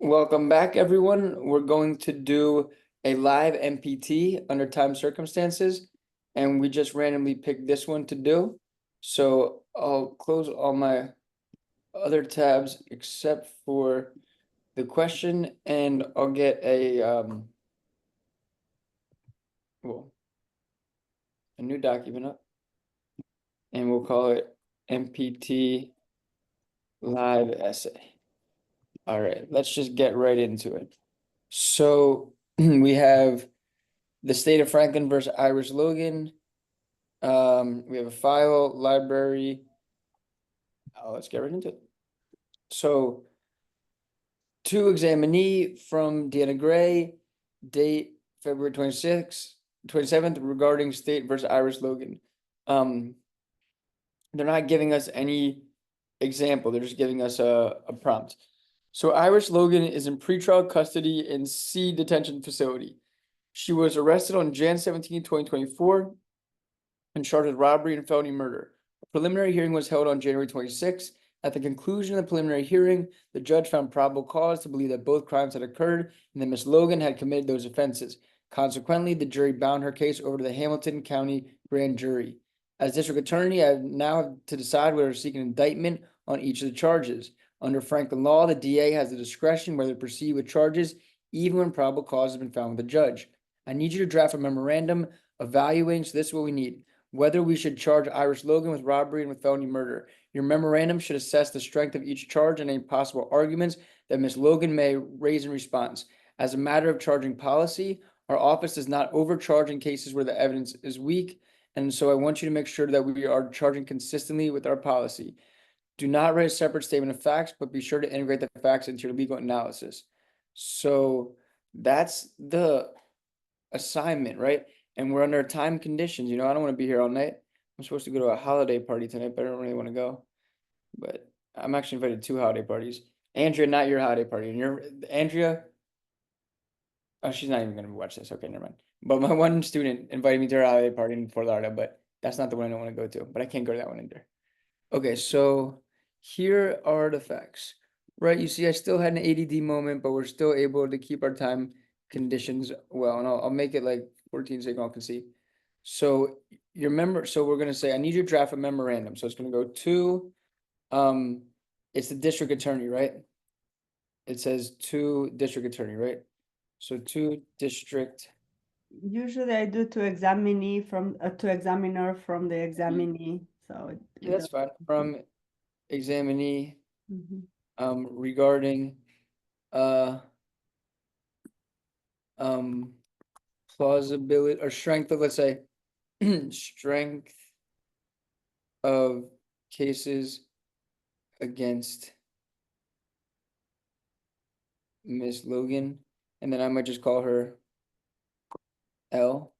Welcome back, everyone. We're going to do a live MPT under time circumstances, and we just randomly picked this one to do. So I'll close all my other tabs except for the question, and I'll get a new document up, and we'll call it MPT live essay. All right, let's just get right into it. So we have the state of Franklin versus IBIS Logan. We have a file, library. Let's get right into it. So, to examinee from Deanna Gray, date February 26th, 27th, regarding state versus IBIS Logan. They're not giving us any example, they're just giving us a prompt. So, IBIS Logan is in pretrial custody in C detention facility. She was arrested on Jan 17, 2024 and charged with robbery and felony murder. A preliminary hearing was held on January 26th. At the conclusion of the preliminary hearing, the judge found probable cause to believe that both crimes had occurred and that Ms. Logan had committed those offenses. Consequently, the jury bound her case over to the Hamilton County Grand Jury. As district attorney, I now have to decide whether to seek an indictment on each of the charges. Under Franklin law, the DA has the discretion whether to proceed with charges, even when probable cause has been found with the judge. I need you to draft a memorandum evaluating, so this is what we need: whether we should charge IBIS Logan with robbery and with felony murder. Your memorandum should assess the strength of each charge and any possible arguments that Ms. Logan may raise in response. As a matter of charging policy, our office does not overcharge in cases where the evidence is weak, and so I want you to make sure that we are charging consistently with our policy. Do not write a separate statement of facts, but be sure to integrate the facts into your legal analysis. So that's the assignment, right? And we're under time conditions. I don't want to be here all night. I'm supposed to go to a holiday party tonight, but I don't really want to go. But I'm actually invited to 2 holiday parties. Andrea, not your holiday party. And Andrea, oh, she's not even going to watch this. Okay, never mind. But my one student invited me to her holiday party in Fort Lauderdale, but that's not the one I don't want to go to. But I can't go to that one either. Okay, so here are the facts, right? You see, I still had an ADD moment, but we're still able to keep our time conditions well. And I'll make it like 14 so you all can see. So so we're gonna say, I need you to draft a memorandum. So it's gonna go to, it's the district attorney, right? It says to district attorney, right? So to district. Usually I do to examinee from to examiner from the examinee. So Yeah, that's fine. From examinee, Mhm. regarding, plausibility or strength of, let's say, strength of cases against Miss Logan, and then I might just call her L,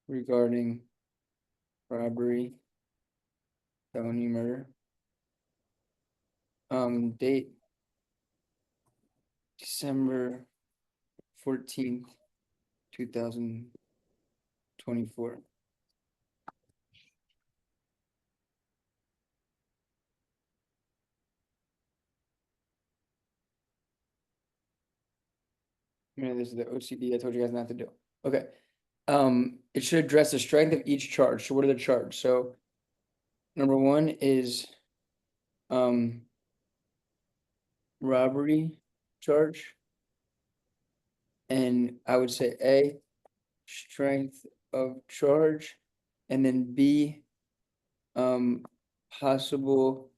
regarding robbery, felony murder. Date December 14th, 2024. This is the OCD I told you guys not to do. Okay. It should address the strength of each charge. So what are the charges? So number 1 is robbery charge. And I would say A, strength of charge, and then B, possible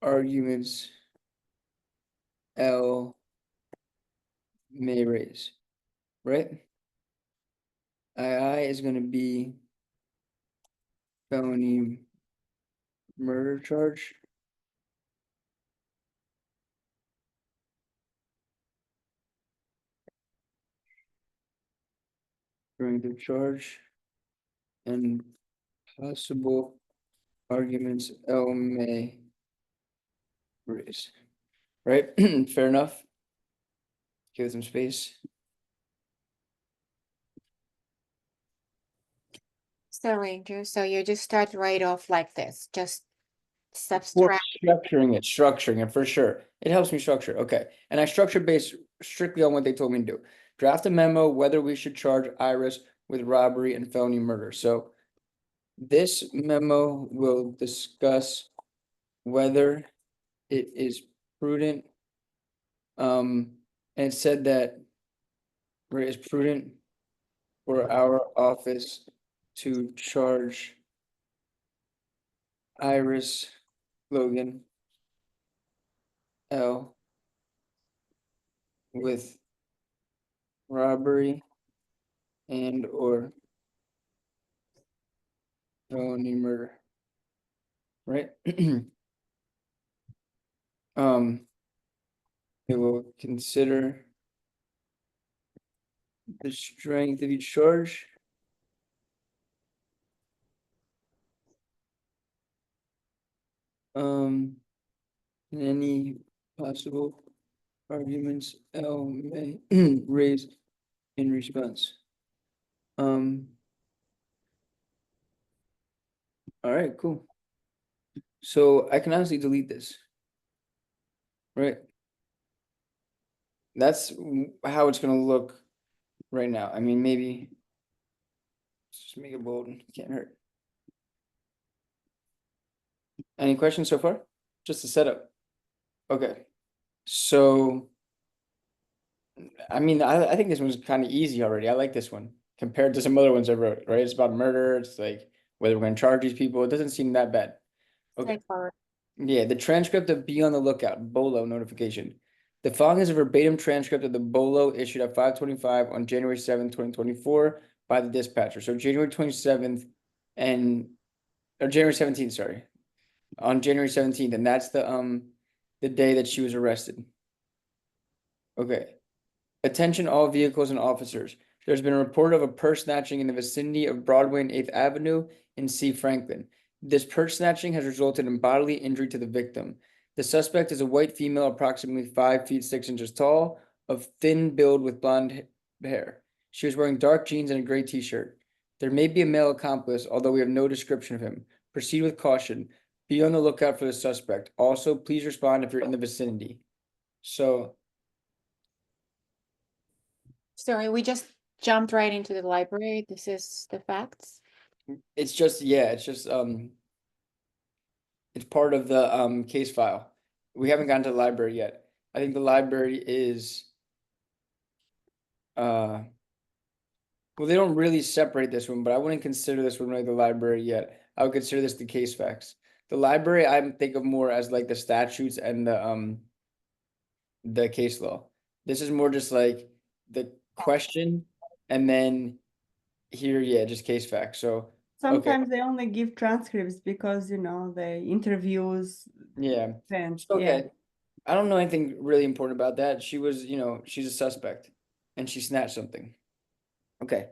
arguments L may raise, right? II is gonna be felony murder charge. Strength of charge and possible arguments L may raise, right? Fair enough. Give it some space. So Andrew, so you just start right off like this, just Well, subtract. structuring it for sure. It helps me structure. Okay. And I structure based strictly on what they told me to do. Draft a memo whether we should charge Iris with robbery and felony murder. So this memo will discuss whether it is prudent. And it said that where it is prudent for our office to charge Iris Logan L with robbery and or felony murder. Right? It will consider the strength of each charge. Any possible arguments L may raise in response. All right, cool. So I can honestly delete this. Right? That's how it's gonna look right now. I mean, maybe just make it bold. Can't hurt. Any questions so far? Just a setup. Okay. So I mean, I think this one's kind of easy already. I like this one compared to some other ones I wrote, right? It's about murder. It's like whether we're gonna charge these people. It doesn't seem that bad. Okay. Straightforward. Yeah, the transcript of Be on the Lookout, BOLO notification. The following is a verbatim transcript of the BOLO issued at 5:25 on January 7th, 2024 by the dispatcher. So January 27th or January 17th, sorry. On January 17th, and that's the day that she was arrested. Okay. Attention all vehicles and officers. There's been a report of a purse snatching in the vicinity of Broadway and 8th Avenue in C. Franklin. This purse snatching has resulted in bodily injury to the victim. The suspect is a white female approximately 5 feet 6 inches tall, of thin build with blonde hair. She was wearing dark jeans and a gray t-shirt. There may be a male accomplice, although we have no description of him. Proceed with caution. Be on the lookout for the suspect. Also, please respond if you're in the vicinity. So Sorry, we just jumped right into the library. This is the facts. it's just, yeah, it's part of the case file. We haven't gotten to the library yet. I think the library is well, they don't really separate this one, but I wouldn't consider this one really the library yet. I would consider this the case facts. The library I think of more as like the statutes and the case law. This is more just like the question and then here, yeah, just case facts. So okay. Sometimes they only give transcripts because, you know, the interviews Yeah. and Okay. yeah. I don't know anything really important about that. She was, she's a suspect and she snatched something. Okay.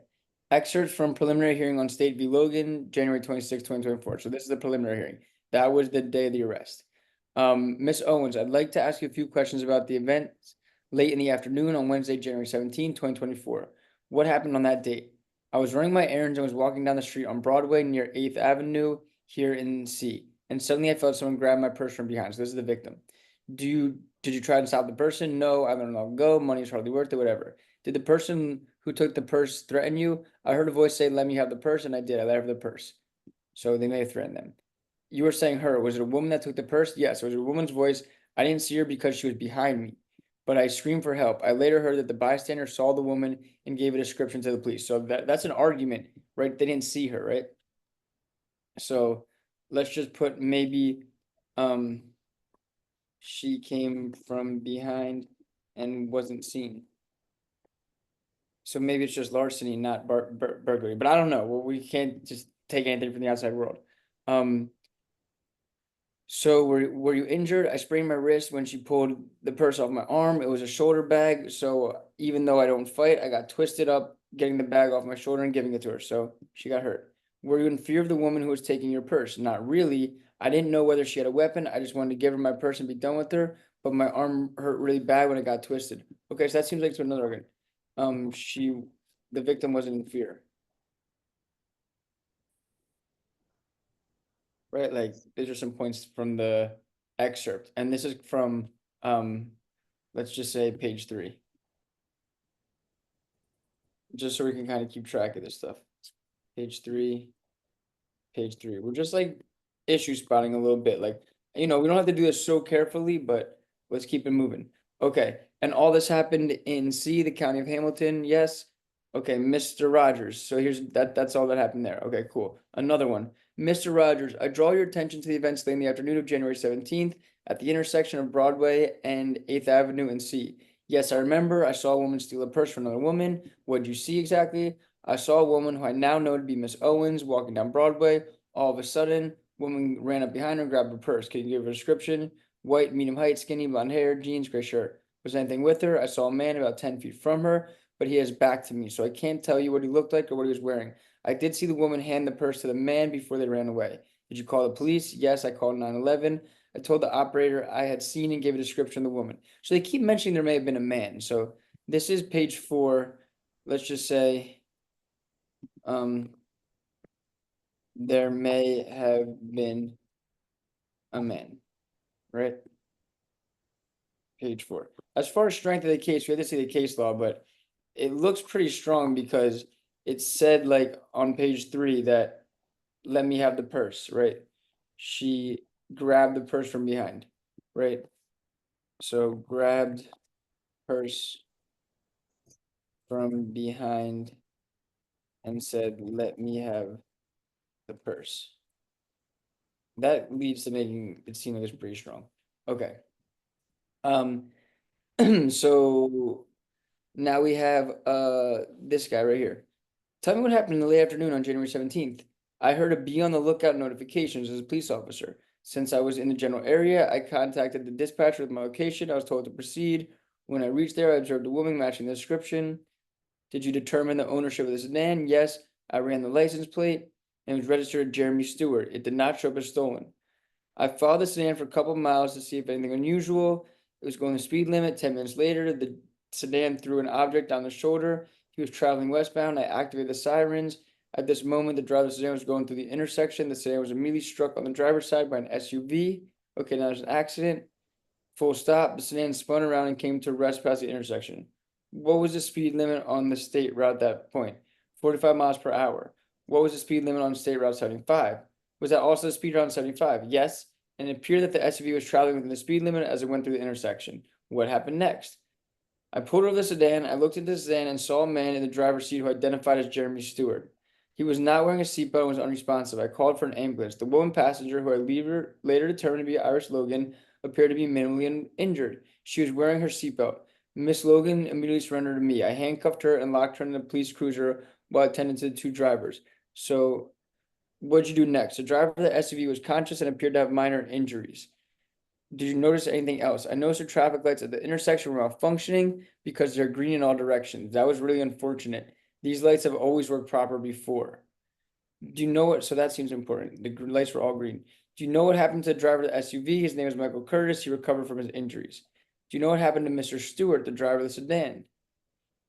Excerpts from preliminary hearing on State v. Logan, January 26, 2024. So this is the preliminary hearing. That was the day of the arrest. Miss Owens, I'd like to ask you a few questions about the event late in the afternoon on Wednesday, January 17, 2024. What happened on that date? I was running my errands and was walking down the street on Broadway near 8th Avenue here in C. And suddenly I felt someone grab my purse from behind. So this is the victim. Did you try to stop the person? No, I let him go. Money's hardly worth it, whatever. Did the person who took the purse threaten you? I heard a voice say, let me have the purse, and I did. I let her the purse. So they may have threatened them. You were saying her. Was it a woman that took the purse? Yes, it was a woman's voice. I didn't see her because she was behind me, but I screamed for help. I later heard that the bystander saw the woman and gave a description to the police. So that's an argument, right? They didn't see her, right? So let's just put maybe she came from behind and wasn't seen. So maybe it's just larceny, not burglary. But I don't know. Well, we can't just take anything from the outside world. So were you injured? I sprained my wrist when she pulled the purse off my arm. It was a shoulder bag. So even though I don't fight, I got twisted up getting the bag off my shoulder and giving it to her. So she got hurt. Were you in fear of the woman who was taking your purse? Not really. I didn't know whether she had a weapon. I just wanted to give her my purse and be done with her. But my arm hurt really bad when it got twisted. Okay, so that seems like it's another argument. The victim wasn't in fear. right? Like, these are some points from the excerpt, and this is from, let's just say page 3. Just so we can kind of keep track of this stuff. Page 3, page 3. We're just like issue spotting a little bit. Like, we don't have to do this so carefully, but let's keep it moving. Okay, and all this happened in C, the county of Hamilton, yes. Okay, Mr. Rogers. So that's all that happened there. Okay, cool. Another one. Mr. Rogers, I draw your attention to the events late in the afternoon of January 17th at the intersection of Broadway and 8th Avenue in C. Yes, I remember. I saw a woman steal a purse from another woman. What did you see exactly? I saw a woman who I now know to be Miss Owens walking down Broadway. All of a sudden, woman ran up behind her and grabbed her purse. Can you give her a description? White, medium height, skinny, blonde hair, jeans, gray shirt. Was there anything with her? I saw a man about 10 feet from her, but he has back to me, so I can't tell you what he looked like or what he was wearing. I did see the woman hand the purse to the man before they ran away. Did you call the police? Yes, I called 911. I told the operator I had seen and gave a description of the woman. So they keep mentioning there may have been a man. So this is page 4. Let's just say there may have been a man, right? Page 4. As far as strength of the case, we have to see the case law, but it looks pretty strong because it said like on page 3 that let me have the purse, right? She grabbed the purse from behind, right? So grabbed purse from behind and said, let me have the purse. That leads to making it seem like it's pretty strong. Okay. So now we have this guy right here. Tell me what happened in the late afternoon on January 17th. I heard a be on the lookout notifications as a police officer. Since I was in the general area, I contacted the dispatcher with my location. I was told to proceed. When I reached there, I observed a woman matching the description. Did you determine the ownership of the sedan? Yes. I ran the license plate and it was registered Jeremy Stewart. It did not show up as stolen. I followed the sedan for a couple of miles to see if anything unusual. It was going the speed limit. 10 minutes later, the sedan threw an object down the shoulder. He was traveling westbound. I activated the sirens. At this moment, the driver of the sedan was going through the intersection. The sedan was immediately struck on the driver's side by an SUV. Okay, now there's an accident. Full stop. The sedan spun around and came to rest past the intersection. What was the speed limit on the state route at that point? 45 miles per hour. What was the speed limit on State Route 75? Was that also the speed limit on 75? Yes. And it appeared that the SUV was traveling within the speed limit as it went through the intersection. What happened next? I pulled over the sedan. I looked at the sedan and saw a man in the driver's seat who identified as Jeremy Stewart. He was not wearing a seatbelt and was unresponsive. I called for an ambulance. The woman passenger, who I later determined to be Iris Logan, appeared to be minimally injured. She was wearing her seatbelt. Miss Logan immediately surrendered to me. I handcuffed her and locked her in the police cruiser while attending to the 2 drivers. So, what'd you do next? The driver of the SUV was conscious and appeared to have minor injuries. Did you notice anything else? I noticed the traffic lights at the intersection were malfunctioning because they're green in all directions. That was really unfortunate. These lights have always worked proper before. Do you know what? So that seems important. The lights were all green. Do you know what happened to the driver of the SUV? His name is Michael Curtis. He recovered from his injuries. Do you know what happened to Mr. Stewart, the driver of the sedan?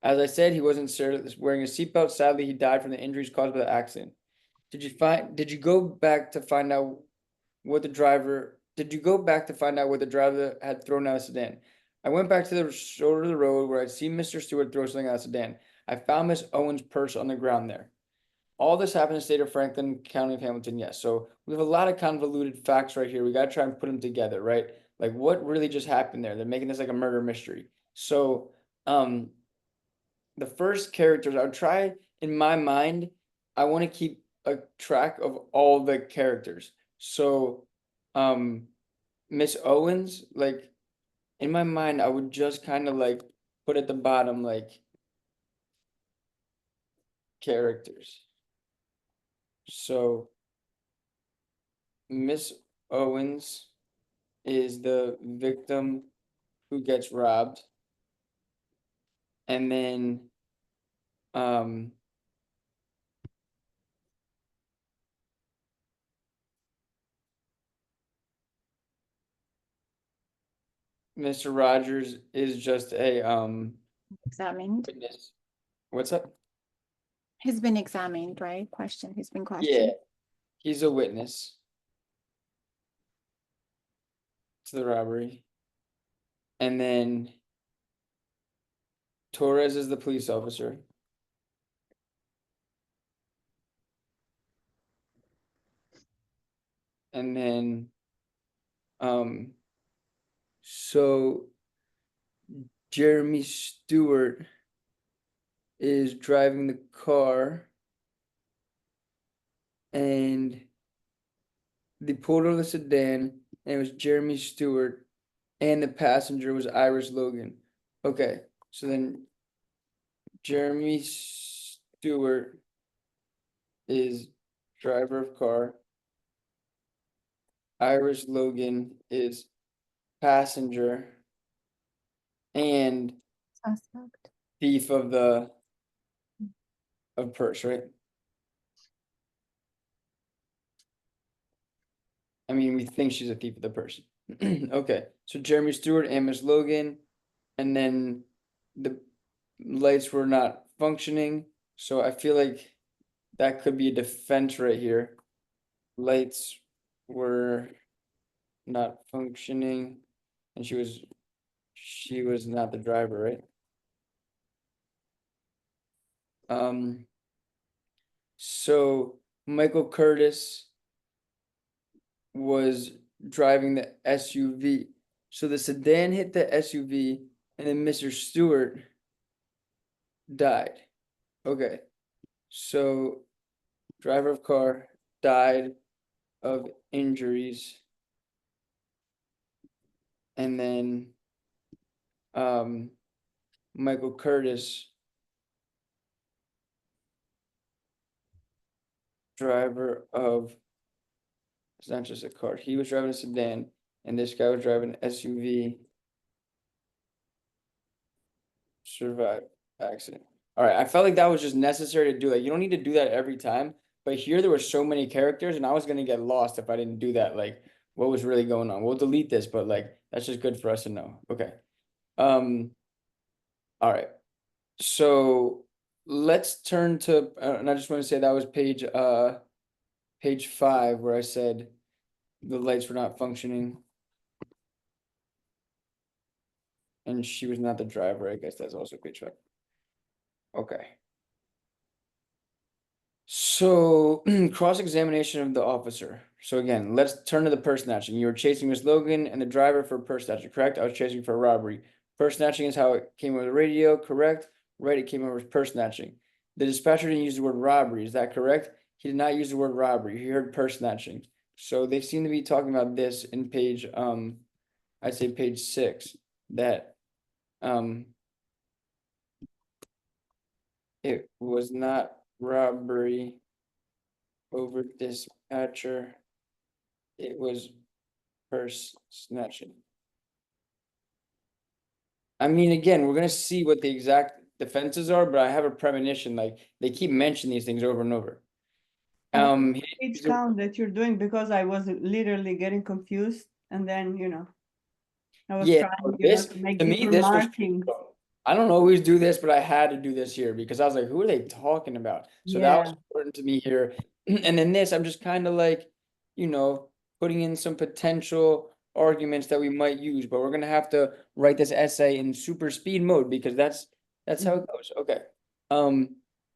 As I said, he wasn't wearing a seatbelt. Sadly, he died from the injuries caused by the accident. Did you go back to find out what the driver had thrown out of the sedan? I went back to the shoulder of the road where I'd seen Mr. Stewart throw something out of the sedan. I found Miss Owens' purse on the ground there. All this happened in the state of Franklin, county of Hamilton, yes. So we have a lot of convoluted facts right here. We got to try and put them together, right? Like what really just happened there? They're making this like a murder mystery. So, the first characters I would try in my mind, I want to keep a track of all the characters. So, Miss Owens, like in my mind, I would just kind of like put at the bottom like characters. So, Miss Owens is the victim who gets robbed. And then Mr. Rogers is just a Examined. witness. What's up? He's been examined, right? He's been Yeah, questioned. he's a witness. to the robbery. And then Torres is the police officer. And then, so Jeremy Stewart is driving the car and they pulled over the sedan and it was Jeremy Stewart and the passenger was Iris Logan. Okay, so then Jeremy Stewart is driver of car. Iris Logan is passenger and Suspect. thief of purse, right? I mean, we think she's a thief of the purse. Okay, so Jeremy Stewart and Miss Logan, and then the lights were not functioning, so I feel like that could be a defense right here. Lights were not functioning, and she was not the driver, right? So Michael Curtis was driving the SUV. So the sedan hit the SUV and then Mr. Stewart died. Okay. So driver of car died of injuries. And then Michael Curtis, driver of, it's not just a car, he was driving a sedan and this guy was driving an SUV. Survived accident. All right, I felt like that was just necessary to do. Like, you don't need to do that every time. But here there were so many characters, and I was gonna get lost if I didn't do that. Like, what was really going on? We'll delete this, but like, that's just good for us to know. Okay. All right. So let's turn to, and I just want to say that was page 5 where I said the lights were not functioning. And she was not the driver. I guess that's also page 5. Okay. So cross-examination of the officer. So again, let's turn to the purse snatching. You were chasing Miss Logan and the driver for purse snatching, correct? I was chasing for a robbery. Purse snatching is how it came over the radio, correct? Right, it came over as purse snatching. The dispatcher didn't use the word robbery, is that correct? He did not use the word robbery, he heard purse snatching. So they seem to be talking about this in page, I'd say page 6, that it was not robbery over dispatcher. It was purse snatching. I mean, again, we're gonna see what the exact defenses are, but I have a premonition, like, they keep mentioning these things over and over. Each count that you're doing, because I was literally getting confused, and then, I was Yeah, trying, this, to make to me, different this was, markings. I don't always do this, but I had to do this here because I was like, who are they talking about? So that was Yeah. important to me here. And then this, I'm just kind of like, putting in some potential arguments that we might use, but we're gonna have to write this essay in super speed mode because that's how it goes. Okay.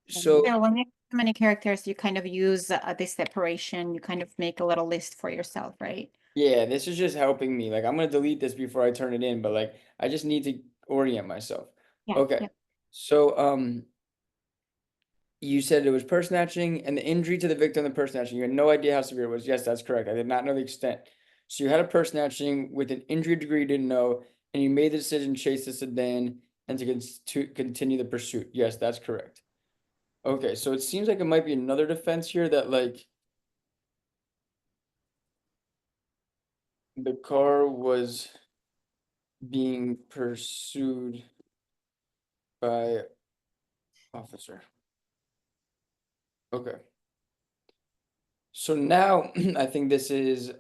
So Yeah, when you have too many characters, you kind of use this separation. You kind of make a little list for yourself, right? yeah, this is just helping me. Like, I'm gonna delete this before I turn it in, but like, I just need to orient myself. Yeah. Okay. Yeah. So, you said it was purse snatching and the injury to the victim of the purse snatching. You had no idea how severe it was. Yes, that's correct. I did not know the extent. So you had a purse snatching with an injury degree you didn't know, and you made the decision to chase the sedan and to continue the pursuit. Yes, that's correct. Okay, so it seems like it might be another defense here that like the car was being pursued by officer. Okay. So now I think this is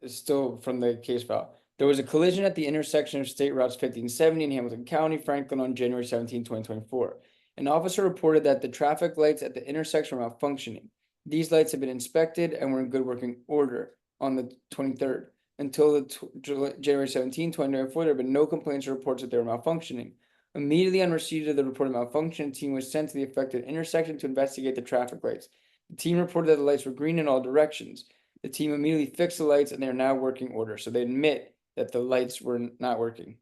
still from the case file. There was a collision at the intersection of State Routes 50 and 70 in Hamilton County, Franklin on January 17, 2024. An officer reported that the traffic lights at the intersection were malfunctioning. These lights have been inspected and were in good working order on the 23rd. until January 17, 2024, there have been no complaints or reports that they were malfunctioning. Immediately on receipt of the reported malfunction, a team was sent to the affected intersection to investigate the traffic lights. The team reported that the lights were green in all directions. The team immediately fixed the lights and they are now working order. So they admit that the lights were not working.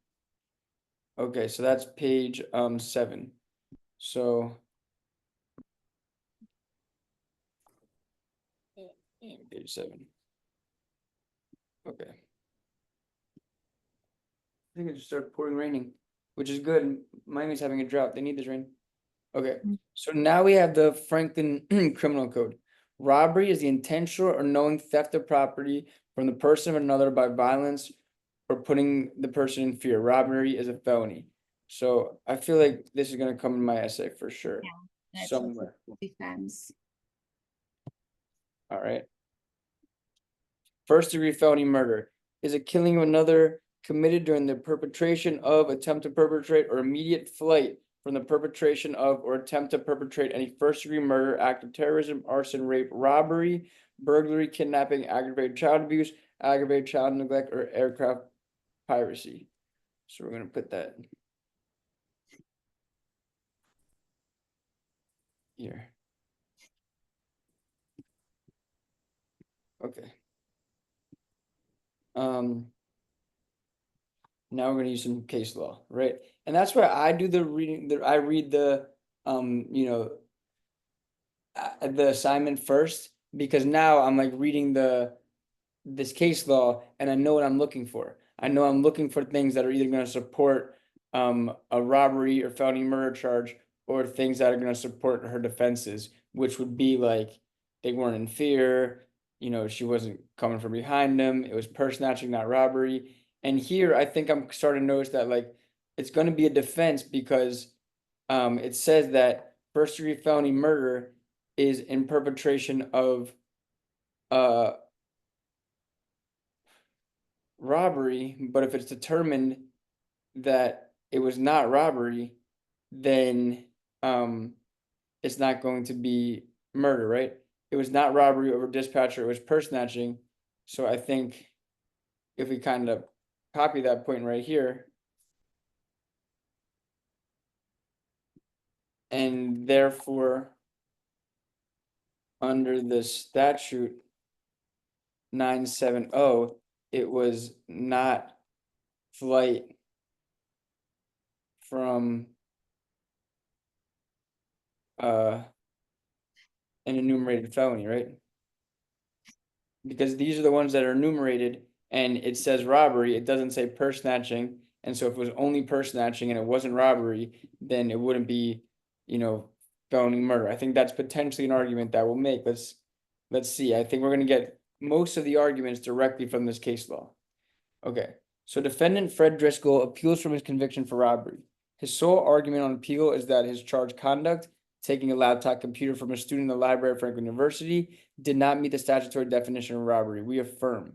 Okay, so that's page 7. So page 7. Okay. I think it just started pouring raining, which is good. Miami's having a drought. They need this rain. Okay, so now we have the Franklin Criminal Code. Robbery is the intentional or knowing theft of property from the person of another by violence or putting the person in fear. Robbery is a felony. So I feel like this is gonna come in my essay for sure. That's Somewhere. defense. All right. First degree felony murder is a killing of another committed during the perpetration of, attempt to perpetrate, or immediate flight from the perpetration of or attempt to perpetrate any first degree murder, act of terrorism, arson, rape, robbery, burglary, kidnapping, aggravated child abuse, aggravated child neglect, or aircraft piracy. So we're gonna put that here. Okay. Now we're gonna use some case law, right? And that's where I do the reading, I read the, you know, the assignment first, because now I'm like reading this case law and I know what I'm looking for. I know I'm looking for things that are either gonna support a robbery or felony murder charge, or things that are gonna support her defenses, which would be like they weren't in fear, you know, she wasn't coming from behind them, it was purse snatching, not robbery. And here I think I'm starting to notice that like it's gonna be a defense because it says that first degree felony murder is in perpetration of robbery, but if it's determined that it was not robbery, then it's not going to be murder, right? It was not robbery over dispatcher, it was purse snatching. So I think if we kind of copy that point right here, and therefore under the statute 970, it was not flight from an enumerated felony, right? Because these are the ones that are enumerated and it says robbery, it doesn't say purse snatching. And so if it was only purse snatching and it wasn't robbery, then it wouldn't be, you know, felony murder. I think that's potentially an argument that we'll make. Let's see. I think we're gonna get most of the arguments directly from this case law. Okay, so defendant Fred Driscoll appeals from his conviction for robbery. His sole argument on appeal is that his charged conduct, taking a laptop computer from a student in the library of Franklin University, did not meet the statutory definition of robbery. We affirm.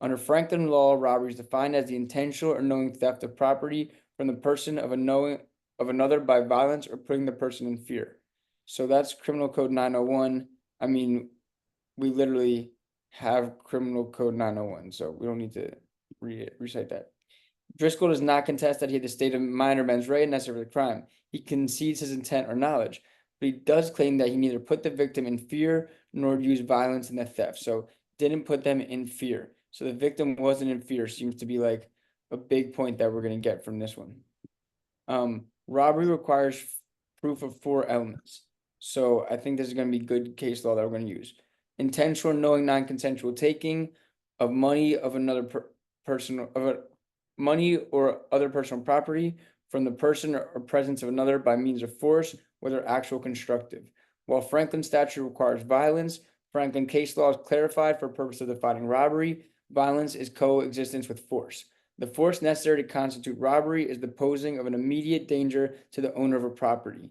Under Franklin law, robbery is defined as the intentional or knowing theft of property from the person of another by violence or putting the person in fear. So that's Criminal Code 901. I mean, we literally have Criminal Code 901, so we don't need to recite that. Driscoll does not contest that he had the state of mind or mens rea necessary for the crime. He concedes his intent or knowledge, but he does claim that he neither put the victim in fear nor used violence in the theft. So didn't put them in fear. So the victim wasn't in fear. Seems to be like a big point that we're gonna get from this one. Robbery requires proof of 4 elements. So I think this is gonna be good case law that we're gonna use. Intentional, knowing, non-consensual taking of money of another person money or other personal property from the person or presence of another by means of force, whether actual constructive. While Franklin statute requires violence, Franklin case law is clarified for purpose of defining robbery. Violence is coexistence with force. The force necessary to constitute robbery is the posing of an immediate danger to the owner of a property.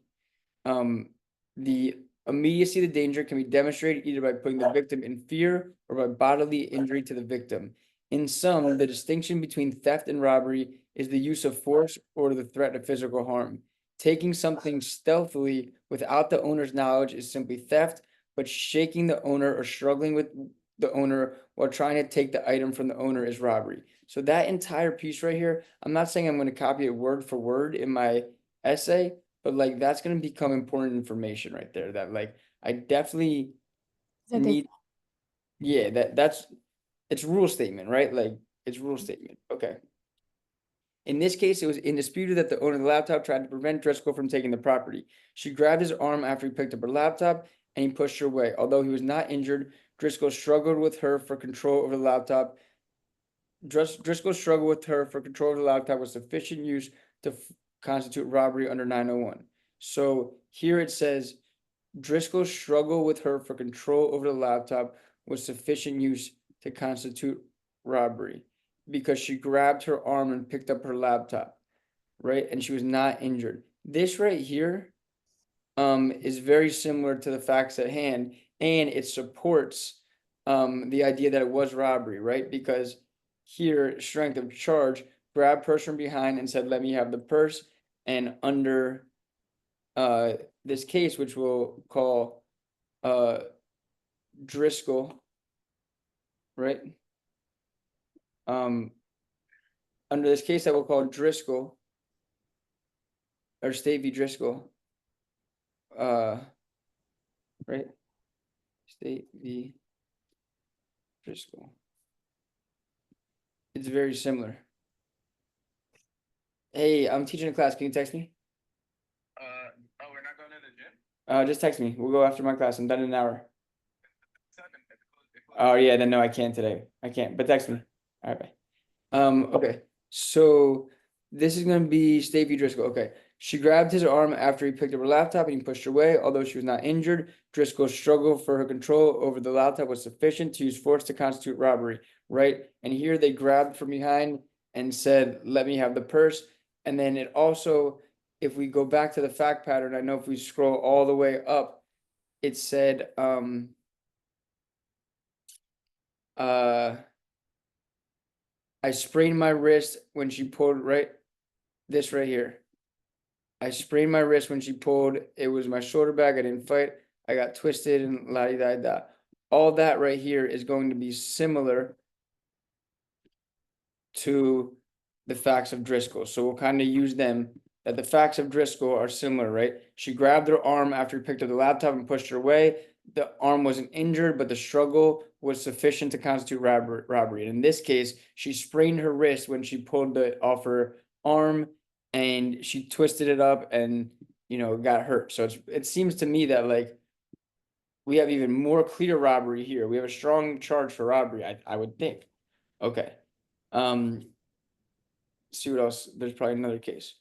The immediacy of the danger can be demonstrated either by putting the victim in fear or by bodily injury to the victim. In sum, the distinction between theft and robbery is the use of force or the threat of physical harm. Taking something stealthily without the owner's knowledge is simply theft, but shaking the owner or struggling with the owner while trying to take the item from the owner is robbery. So that entire piece right here, I'm not saying I'm going to copy it word for word in my essay, but like that's going to become important information right there that like I definitely The need. Yeah, that's it's rule statement, right? Like it's rule statement. Okay. In this case, it was indisputed that the owner of the laptop tried to prevent Driscoll from taking the property. She grabbed his arm after he picked up her laptop and he pushed her away. Although he was not injured, Driscoll struggled with her for control over the laptop. Driscoll struggled with her for control of the laptop with sufficient use to constitute robbery under 901. So here it says Driscoll struggled with her for control over the laptop with sufficient use to constitute robbery because she grabbed her arm and picked up her laptop, right? And she was not injured. This right here is very similar to the facts at hand, and it supports the idea that it was robbery, right? Because here, strength of charge, grabbed purse from behind and said, "Let me have the purse." And under this case, which we'll call Driscoll, right? Under this case that we'll call Driscoll or State v. Driscoll, right? State v. Driscoll. It's very similar. Hey, I'm teaching a class. Can you text me? Oh, we're not going to the gym? Just text me. We'll go after my class. I'm done in an hour. Oh yeah, then no, I can't today. I can't, but text me. All right, bye. Okay. So this is gonna be State v. Driscoll. Okay. She grabbed his arm after he picked up her laptop and he pushed her away. Although she was not injured, Driscoll's struggle for her control over the laptop was sufficient to use force to constitute robbery, right? And here they grabbed from behind and said, "Let me have the purse." And then it also, if we go back to the fact pattern, I know if we scroll all the way up, it said, I sprained my wrist when she pulled, right? This right here. I sprained my wrist when she pulled. It was my shoulder bag. I didn't fight. I got twisted and la di da da. All that right here is going to be similar to the facts of Driscoll. So we'll kind of use them, that the facts of Driscoll are similar, right? She grabbed her arm after he picked up the laptop and pushed her away. The arm wasn't injured, but the struggle was sufficient to constitute robbery. And in this case, she sprained her wrist when she pulled it off her arm and she twisted it up and, you know, got hurt. So it seems to me that like we have even more clear robbery here. We have a strong charge for robbery, I would think. Okay. See what else? There's probably another case.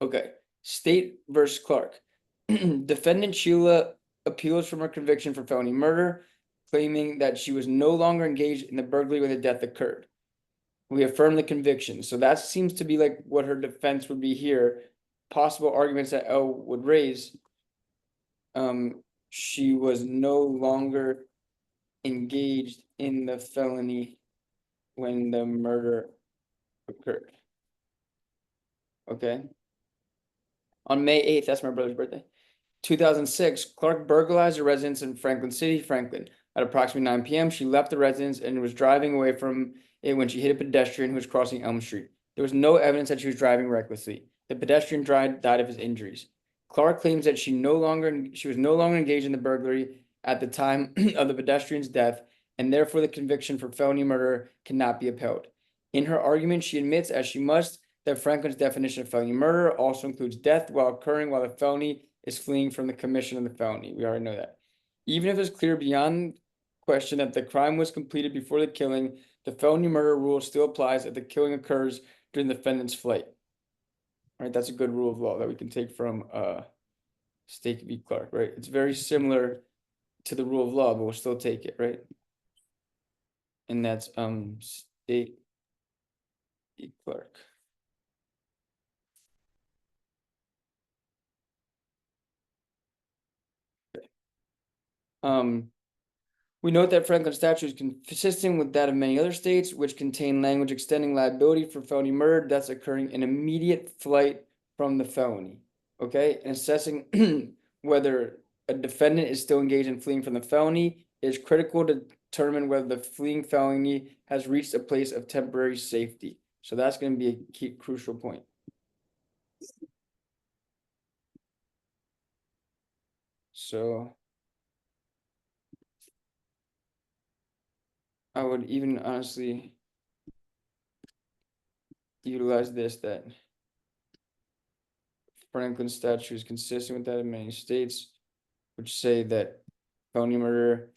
Okay. State versus Clark. Defendant Sheila appeals from her conviction for felony murder, claiming that she was no longer engaged in the burglary when the death occurred. We affirm the conviction. So that seems to be like what her defense would be here. Possible arguments that L would raise. She was no longer engaged in the felony when the murder occurred. Okay. On May 8th, that's my brother's birthday, 2006, Clark burglarized a residence in Franklin City, Franklin. At approximately 9 p.m., she left the residence and was driving away from it when she hit a pedestrian who was crossing Elm Street. There was no evidence that she was driving recklessly. The pedestrian died of his injuries. Clark claims that she was no longer engaged in the burglary at the time of the pedestrian's death, and therefore the conviction for felony murder cannot be upheld. In her argument, she admits, as she must, that Franklin's definition of felony murder also includes death while occurring while the felony is fleeing from the commission of the felony. We already know that. Even if it's clear beyond question that the crime was completed before the killing, the felony murder rule still applies if the killing occurs during the defendant's flight. All right, that's a good rule of law that we can take from State v. Clark, right? It's very similar to the rule of law, but we'll still take it, right? And that's State v. Clark. We note that Franklin's statute is consistent with that of many other states, which contain language extending liability for felony murder that's occurring in immediate flight from the felony. Okay, and assessing whether a defendant is still engaged in fleeing from the felony is critical to determine whether the fleeing felony has reached a place of temporary safety. So that's going to be a key crucial point. So I would even honestly utilize this, that Franklin statute is consistent with that in many states, which say that felony murder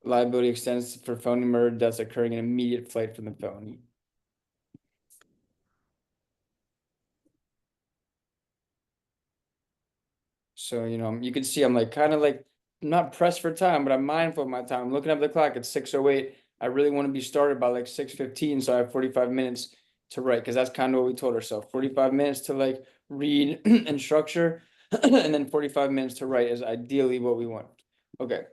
liability extends for felony murder deaths occurring in immediate flight from the felony. So, you know, you can see I'm like kind of like not pressed for time, but I'm mindful of my time. I'm looking at the clock at 6:08. I really want to be started by like 6:15, so I have 45 minutes to write, because that's kind of what we told ourselves. 45 minutes to like read and structure, and then 45 minutes to write is ideally what we want. Okay.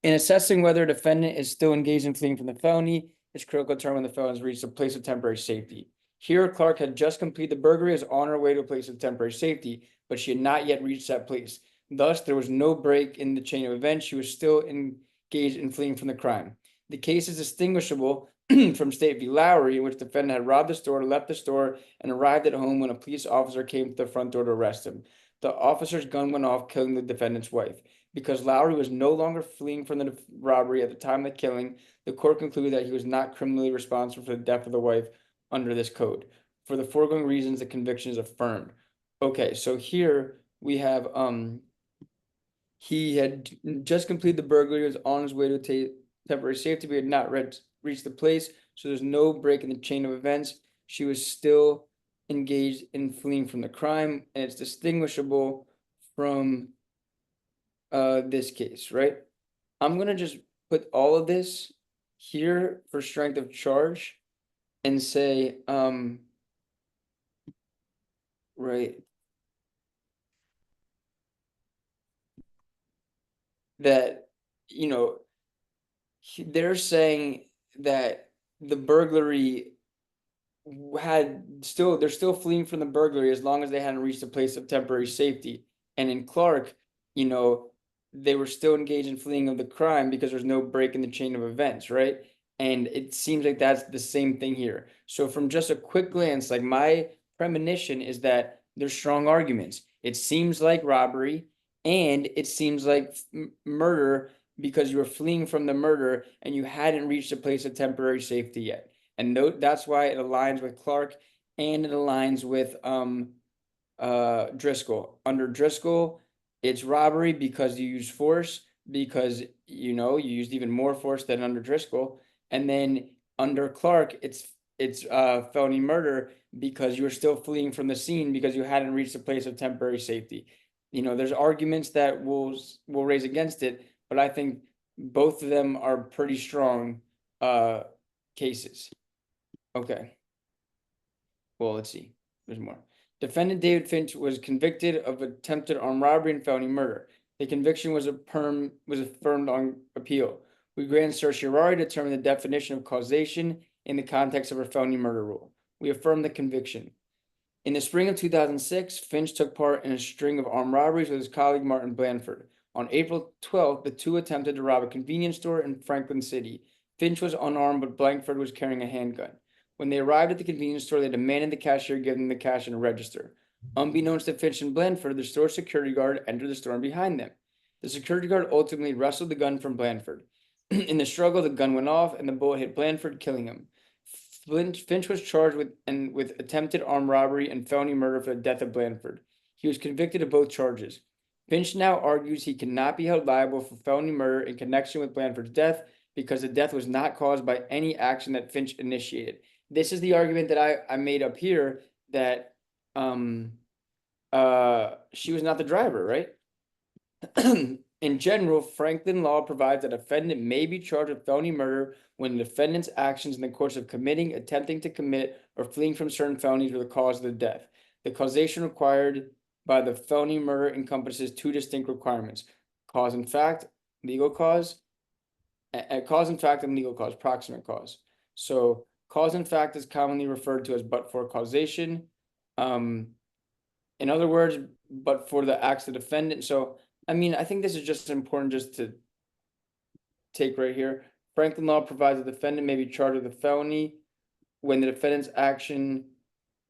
In assessing whether a defendant is still engaged in fleeing from the felony, it's critical to determine when the felon has reached a place of temporary safety. Here, Clark had just completed the burglary, was on her way to a place of temporary safety, but she had not yet reached that place. Thus, there was no break in the chain of events. She was still engaged in fleeing from the crime. The case is distinguishable from State v. Lowry, in which the defendant had robbed the store, left the store, and arrived at home when a police officer came to the front door to arrest him. The officer's gun went off, killing the defendant's wife. Because Lowry was no longer fleeing from the robbery at the time of the killing, the court concluded that he was not criminally responsible for the death of the wife under this code. For the foregoing reasons, the conviction is affirmed. Okay, so here we have he had just completed the burglary, was on his way to temporary safety, but had not reached the place, so there's no break in the chain of events. She was still engaged in fleeing from the crime, and it's distinguishable from this case, right? I'm gonna just put all of this here for strength of charge and say, right, that, you know, they're saying that the burglary they're still fleeing from the burglary as long as they hadn't reached a place of temporary safety. And in Clark, you know, they were still engaged in fleeing of the crime because there's no break in the chain of events, right? And it seems like that's the same thing here. So from just a quick glance, like my premonition is that there's strong arguments. It seems like robbery, and it seems like murder, because you were fleeing from the murder and you hadn't reached a place of temporary safety yet. And note that's why it aligns with Clark, and it aligns with Driscoll. Under Driscoll, it's robbery because you use force, because you know you used even more force than under Driscoll. And then under Clark, it's felony murder because you were still fleeing from the scene because you hadn't reached a place of temporary safety. You know, there's arguments that will raise against it, but I think both of them are pretty strong cases. Okay. Well, let's see. There's more. Defendant David Finch was convicted of attempted armed robbery and felony murder. The conviction was affirmed on appeal. We grant certiorari to determine the definition of causation in the context of a felony murder rule. We affirm the conviction. In the spring of 2006, Finch took part in a string of armed robberies with his colleague Martin Blanford. On April 12th, the two attempted to rob a convenience store in Franklin City. Finch was unarmed, but Blanford was carrying a handgun. When they arrived at the convenience store, they demanded the cashier give them the cash and a register. Unbeknownst to Finch and Blanford, the store security guard entered the store behind them. The security guard ultimately wrestled the gun from Blanford. In the struggle, the gun went off and the bullet hit Blanford, killing him. Finch was charged with attempted armed robbery and felony murder for the death of Blanford. He was convicted of both charges. Finch now argues he cannot be held liable for felony murder in connection with Blanford's death because the death was not caused by any action that Finch initiated. This is the argument that I made up here, that she was not the driver, right? In general, Franklin law provides that a defendant may be charged with felony murder when the defendant's actions in the course of committing, attempting to commit, or fleeing from certain felonies were the cause of the death. The causation required by the felony murder encompasses two distinct requirements: cause and fact, legal cause, cause and fact and legal cause, proximate cause. So cause and fact is commonly referred to as but-for causation. In other words, but for the acts of the defendant. So, I mean, I think this is just important just to take right here. Franklin law provides the defendant may be charged with a felony when the defendant's action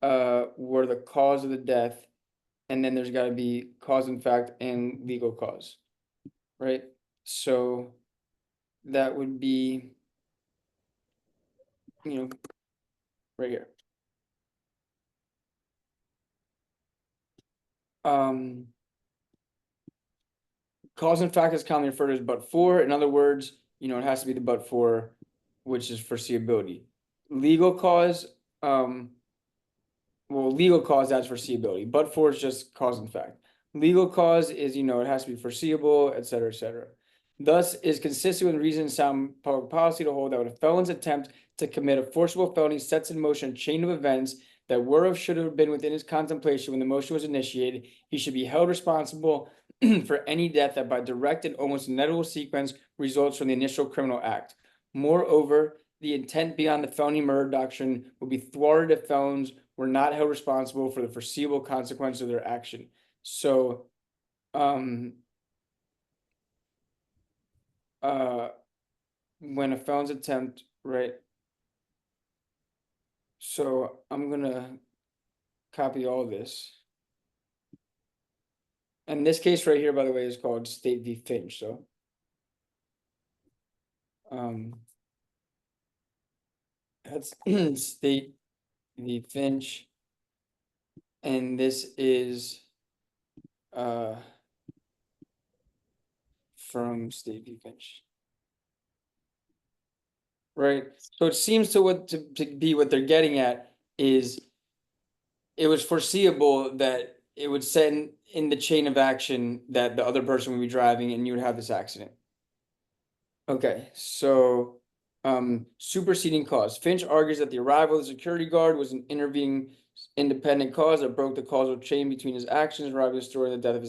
were the cause of the death, and then there's got to be cause in fact and legal cause, right? So that would be, right here. Cause and fact is commonly referred to as but for. In other words, it has to be the but for, which is foreseeability. Legal cause, legal cause, that's foreseeability. But for is just cause and fact. Legal cause is, it has to be foreseeable, et cetera, et cetera. Thus, is consistent with reason and sound public policy to hold that when a felon's attempt to commit a forcible felony sets in motion a chain of events that were or should have been within his contemplation when the motion was initiated, he should be held responsible for any death that by direct and almost inevitable sequence results from the initial criminal act. Moreover, the intent beyond the felony murder doctrine would be thwarted if felons were not held responsible for the foreseeable consequences of their action. So, when a felon's attempt, right? So I'm gonna copy all this. And this case right here, by the way, is called State v. Finch. So, that's State v. Finch, and this is from State v. Finch. Right. So it seems to be what they're getting at is it was foreseeable that it would send in the chain of action that the other person would be driving and you would have this accident. Okay, so superseding cause. Finch argues that the arrival of the security guard was an intervening independent cause that broke the causal chain between his actions, arriving at the story and the death of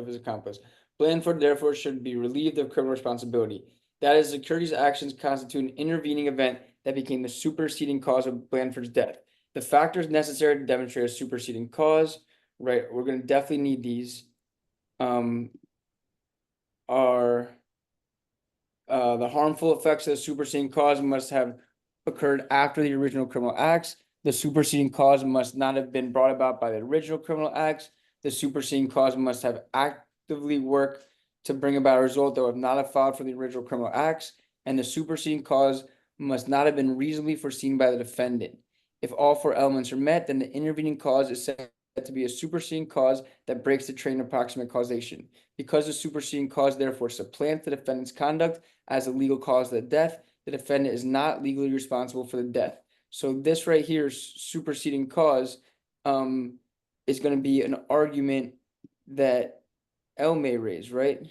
his accomplice. Blandford therefore should be relieved of criminal responsibility. That is, security's actions constitute an intervening event that became the superseding cause of Blandford's death. The factors necessary to demonstrate a superseding cause, right? We're going to definitely need these. Are the harmful effects of the superseding cause must have occurred after the original criminal acts. The superseding cause must not have been brought about by the original criminal acts. The superseding cause must have actively worked to bring about a result that would not have followed from the original criminal acts, and the superseding cause must not have been reasonably foreseen by the defendant. If all four elements are met, then the intervening cause is said to be a superseding cause that breaks the train of proximate causation. Because the superseding cause therefore supplants the defendant's conduct as a legal cause of the death, the defendant is not legally responsible for the death. So this right here, superseding cause, is going to be an argument that L may raise, right?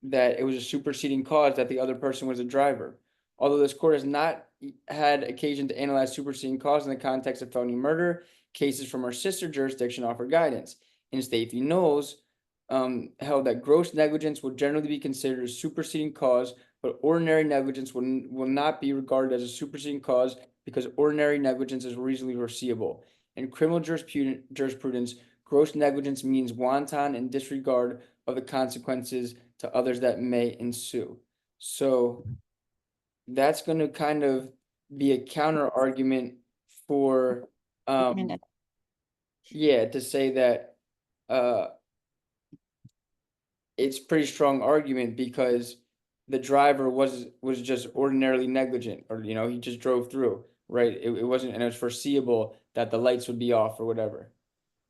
That it was a superseding cause that the other person was a driver. Although this court has not had occasion to analyze superseding cause in the context of felony murder, cases from our sister jurisdiction offer guidance. In State v. Knowles, held that gross negligence will generally be considered a superseding cause, but ordinary negligence will not be regarded as a superseding cause because ordinary negligence is reasonably foreseeable. In criminal jurisprudence, gross negligence means wanton and disregard of the consequences to others that may ensue. So that's going to kind of be a counter argument for to say that it's pretty strong argument because the driver was just ordinarily negligent, or he just drove through, right? It wasn't, and it was foreseeable that the lights would be off or whatever.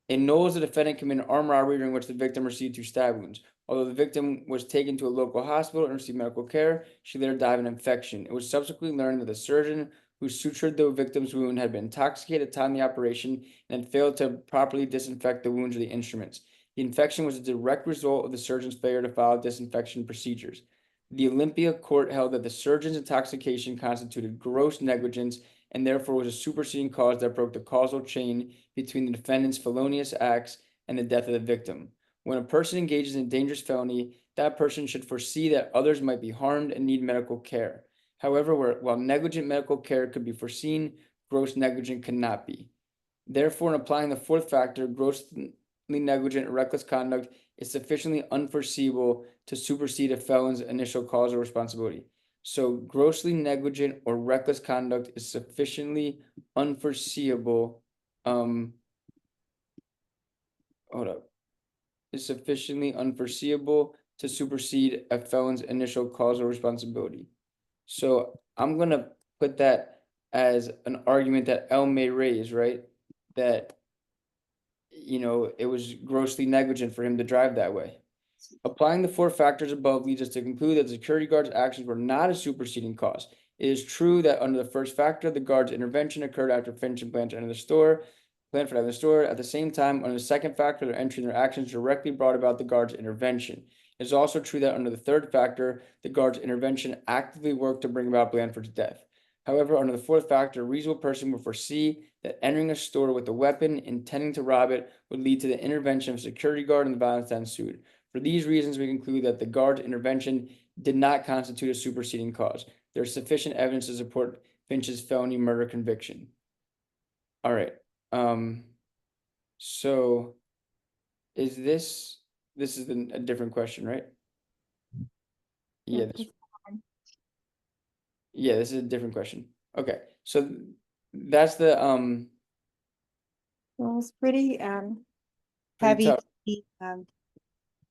In Knowles, the defendant committed an armed robbery during which the victim received 2 stab wounds. Although the victim was taken to a local hospital and received medical care, she later died of an infection. It was subsequently learned that the surgeon who sutured the victim's wound had been intoxicated at the time of the operation and had failed to properly disinfect the wounds with the instruments. The infection was a direct result of the surgeon's failure to follow disinfection procedures. The Olympia court held that the surgeon's intoxication constituted gross negligence and therefore was a superseding cause that broke the causal chain between the defendant's felonious acts and the death of the victim. When a person engages in a dangerous felony, that person should foresee that others might be harmed and need medical care. However, while negligent medical care could be foreseen, gross negligence cannot be. Therefore, in applying the 4th factor, gross negligent or reckless conduct is sufficiently unforeseeable to supersede a felon's initial cause or responsibility. So grossly negligent or reckless conduct is sufficiently unforeseeable. Hold up. Is sufficiently unforeseeable to supersede a felon's initial cause or responsibility. So I'm gonna put that as an argument that L may raise, right? That, you know, it was grossly negligent for him to drive that way. Applying the 4 factors above leads us to conclude that the security guard's actions were not a superseding cause. It is true that under the first factor, the guard's intervention occurred after Finch and Blanche entered the store. Blanche entered the store. At the same time, under the second factor, their entry and their actions directly brought about the guard's intervention. It is also true that under the third factor, the guard's intervention actively worked to bring about Blanford's death. However, under the fourth factor, a reasonable person would foresee that entering a store with a weapon, intending to rob it, would lead to the intervention of a security guard and the violence that ensued. For these reasons, we conclude that the guard's intervention did not constitute a superseding cause. There is sufficient evidence to support Finch's felony murder conviction. All right. So is this is a different question, right? Yeah, this is a different question. Okay. So that's the It was pretty pretty heavy, tough.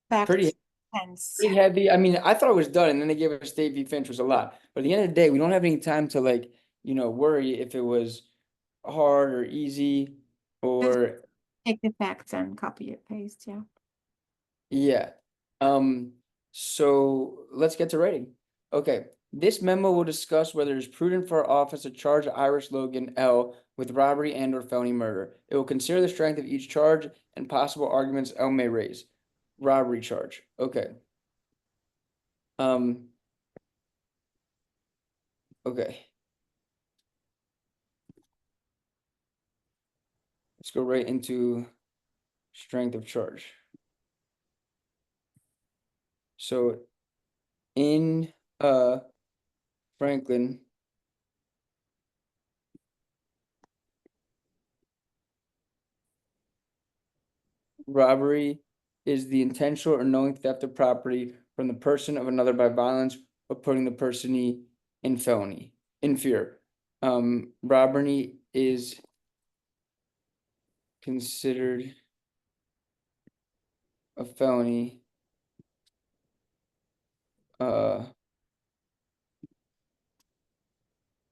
fact Pretty tense. Pretty heavy. I mean, I thought it was done, and then they gave us State v. Finch was a lot. But at the end of the day, we don't have any time to, like, you know, worry if it was hard or easy or Take the facts and copy it, paste, yeah. yeah. So let's get to writing. Okay. This memo will discuss whether it is prudent for our office to charge Iris Logan L with robbery and or felony murder. It will consider the strength of each charge and possible arguments L may raise. Robbery charge. Okay. Okay. Let's go right into strength of charge. So in Franklin, robbery is the intentional or knowing theft of property from the person of another by violence or putting the person in fear. Robbery is considered a felony. Let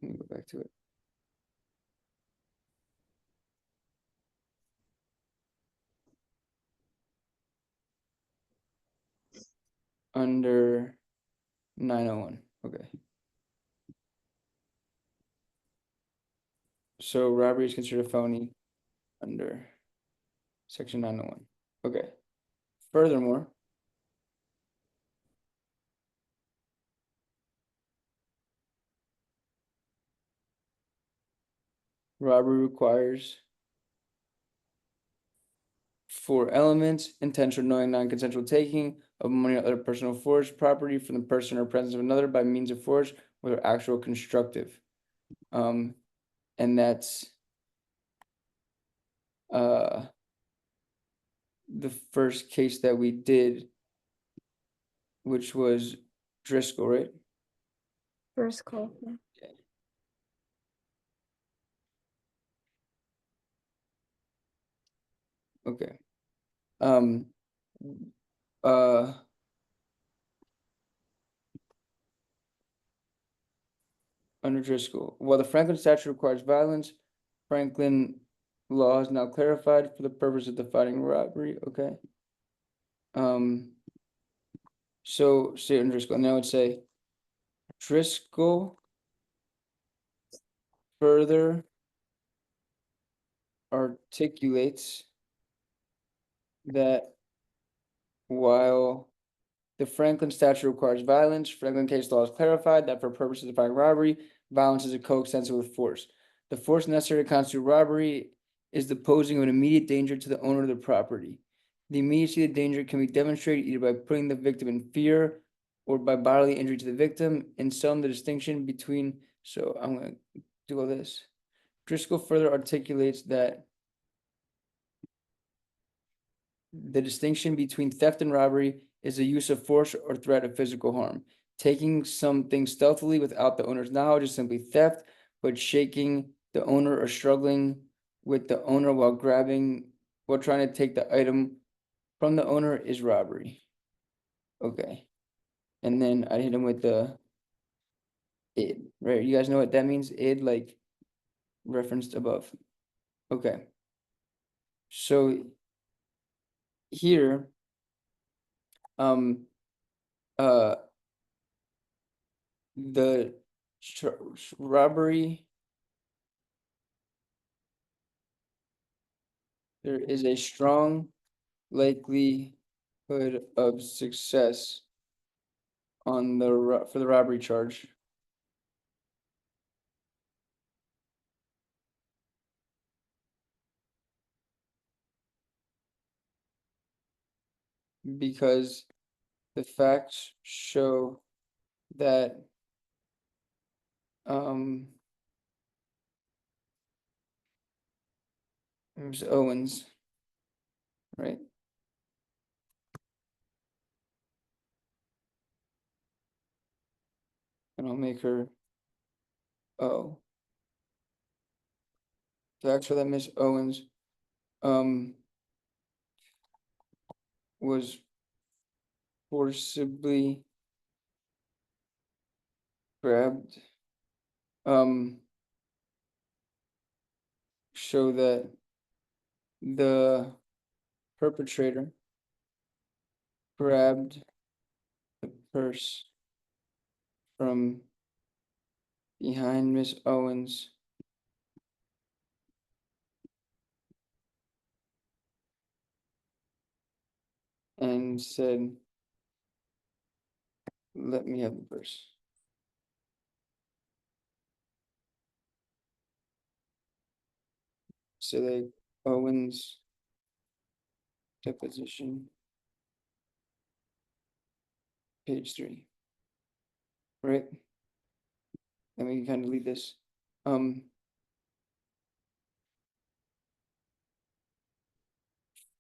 me go back to it. Under 901. Okay. So robbery is considered a felony under section 901. Okay. Furthermore, robbery requires 4 elements: intentional, knowing, non-consensual taking of money or other personal force, property from the person or presence of another by means of force, whether actual constructive. And that's the first case that we did, which was Driscoll, right? First call, yeah. Okay. Under Driscoll, while the Franklin statute requires violence, Franklin law is now clarified for the purpose of defining robbery. Okay. So state and Driscoll. Now I would say Driscoll further articulates that while the Franklin statute requires violence, Franklin case law is clarified that for purposes of defining robbery, violence is a coextensive with force. The force necessary to constitute robbery is the posing of an immediate danger to the owner of the property. The immediacy of the danger can be demonstrated either by putting the victim in fear or by bodily injury to the victim. In sum, the distinction between, so I'm going to do all this. Driscoll further articulates that The distinction between theft and robbery is the use of force or threat of physical harm. Taking something stealthily without the owner's knowledge is simply theft, but shaking the owner or struggling with the owner while trying to take the item from the owner is robbery. Okay. And then I hit him with the id, right? You guys know what that means? Id, like referenced above. Okay. So here, the robbery, there is a strong likelihood of success on the for the robbery charge. Because the facts show that Ms. Owens, right? And I'll make her O. Facts show that Miss Owens was forcibly grabbed, show that the perpetrator grabbed the purse from behind Miss Owens and said, "Let me have the purse." So they Owens deposition, page 3, right? Let me kind of leave this.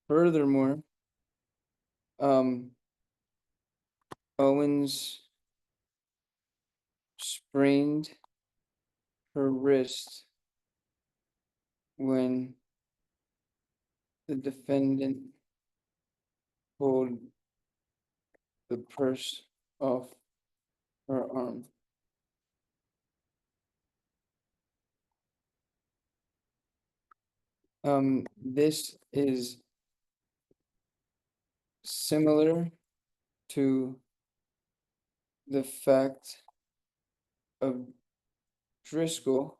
Furthermore, Owens sprained her wrist when the defendant pulled the purse off her arm. This is similar to the fact of Driscoll,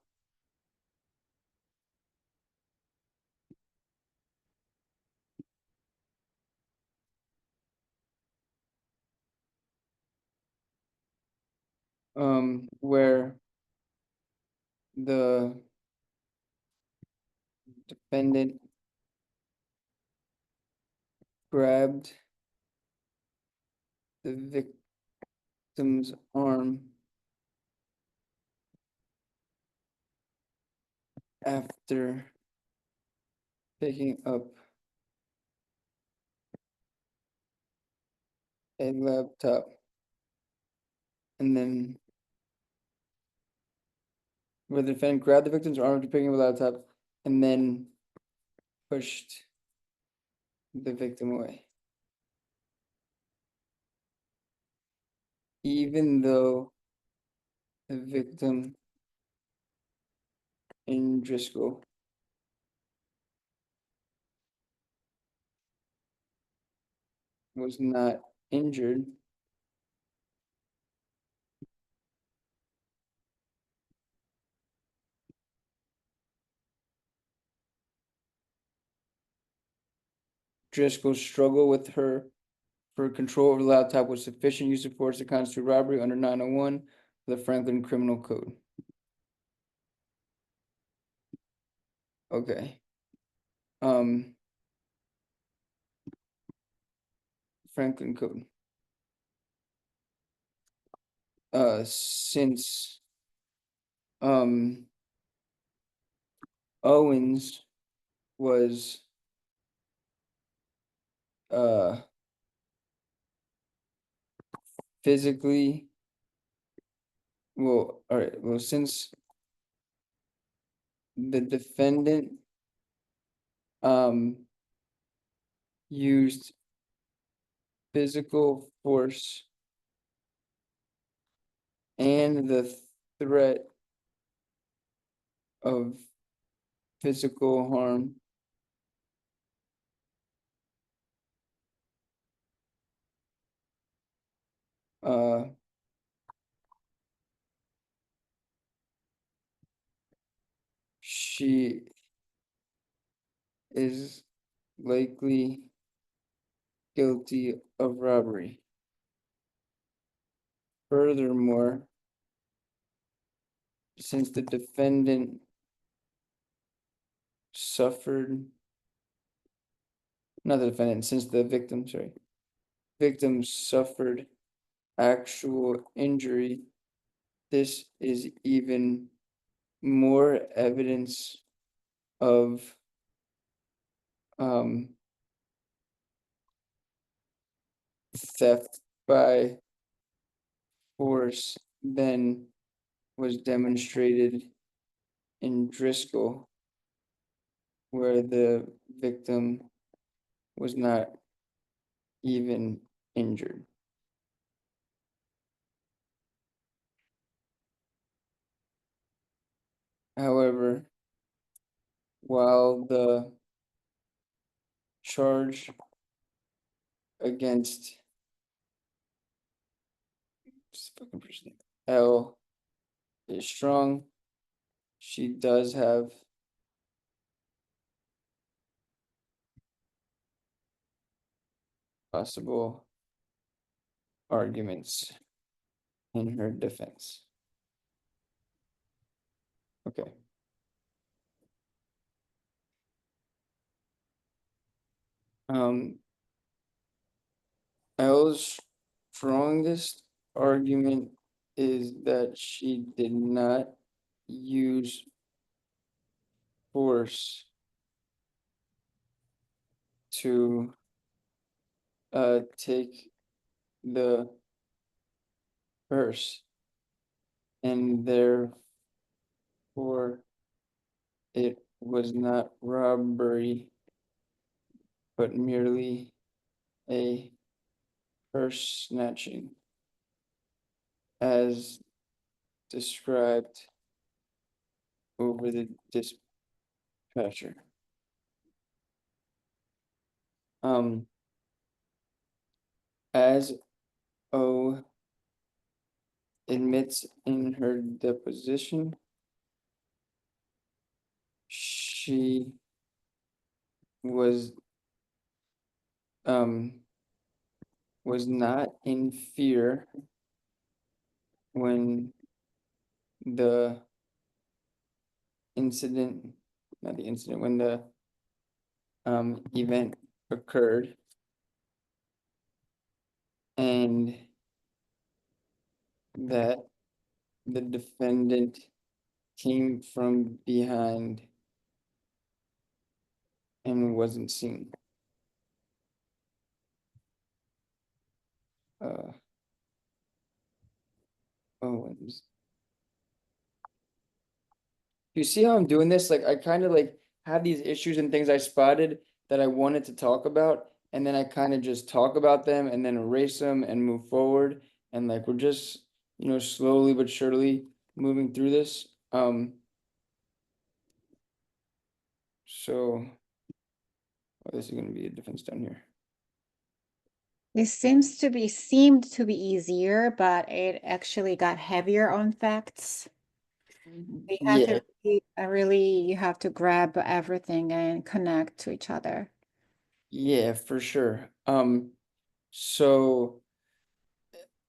where the defendant grabbed the victim's arm after picking up a laptop, and then where the defendant grabbed the victim's arm after picking up a laptop and then pushed the victim away. Even though the victim in Driscoll was not injured, Driscoll's struggle with her for control over the laptop was sufficient use of force to constitute robbery under 901 of the Franklin Criminal Code. Okay. Franklin Code. Since Owens was physically, well, all right, well, since the defendant used physical force and the threat of physical harm she is likely guilty of robbery. Furthermore, since the defendant suffered, not the defendant, since the victim, sorry, victim suffered actual injury, this is even more evidence of theft by force than was demonstrated in Driscoll, where the victim was not even injured. However, while the charge against L is strong, she does have possible arguments in her defense. Okay. L's strongest argument is that she did not use force to take the purse, and therefore it was not robbery, but merely a purse snatching, as described over the dispatcher. As O admits in her deposition, she was not in fear when the incident, not the incident, when the event occurred, and that the defendant came from behind and wasn't seen. Owens. You see how I'm doing this? Like, I kind of like have these issues and things I spotted that I wanted to talk about, and then I kind of just talk about them and then erase them and move forward. And like, we're just, slowly but surely moving through this. So this is going to be a difference down here. This seemed to be easier, but it actually got heavier on facts. You have Yeah, to you have to grab everything and connect to each other. yeah, for sure. So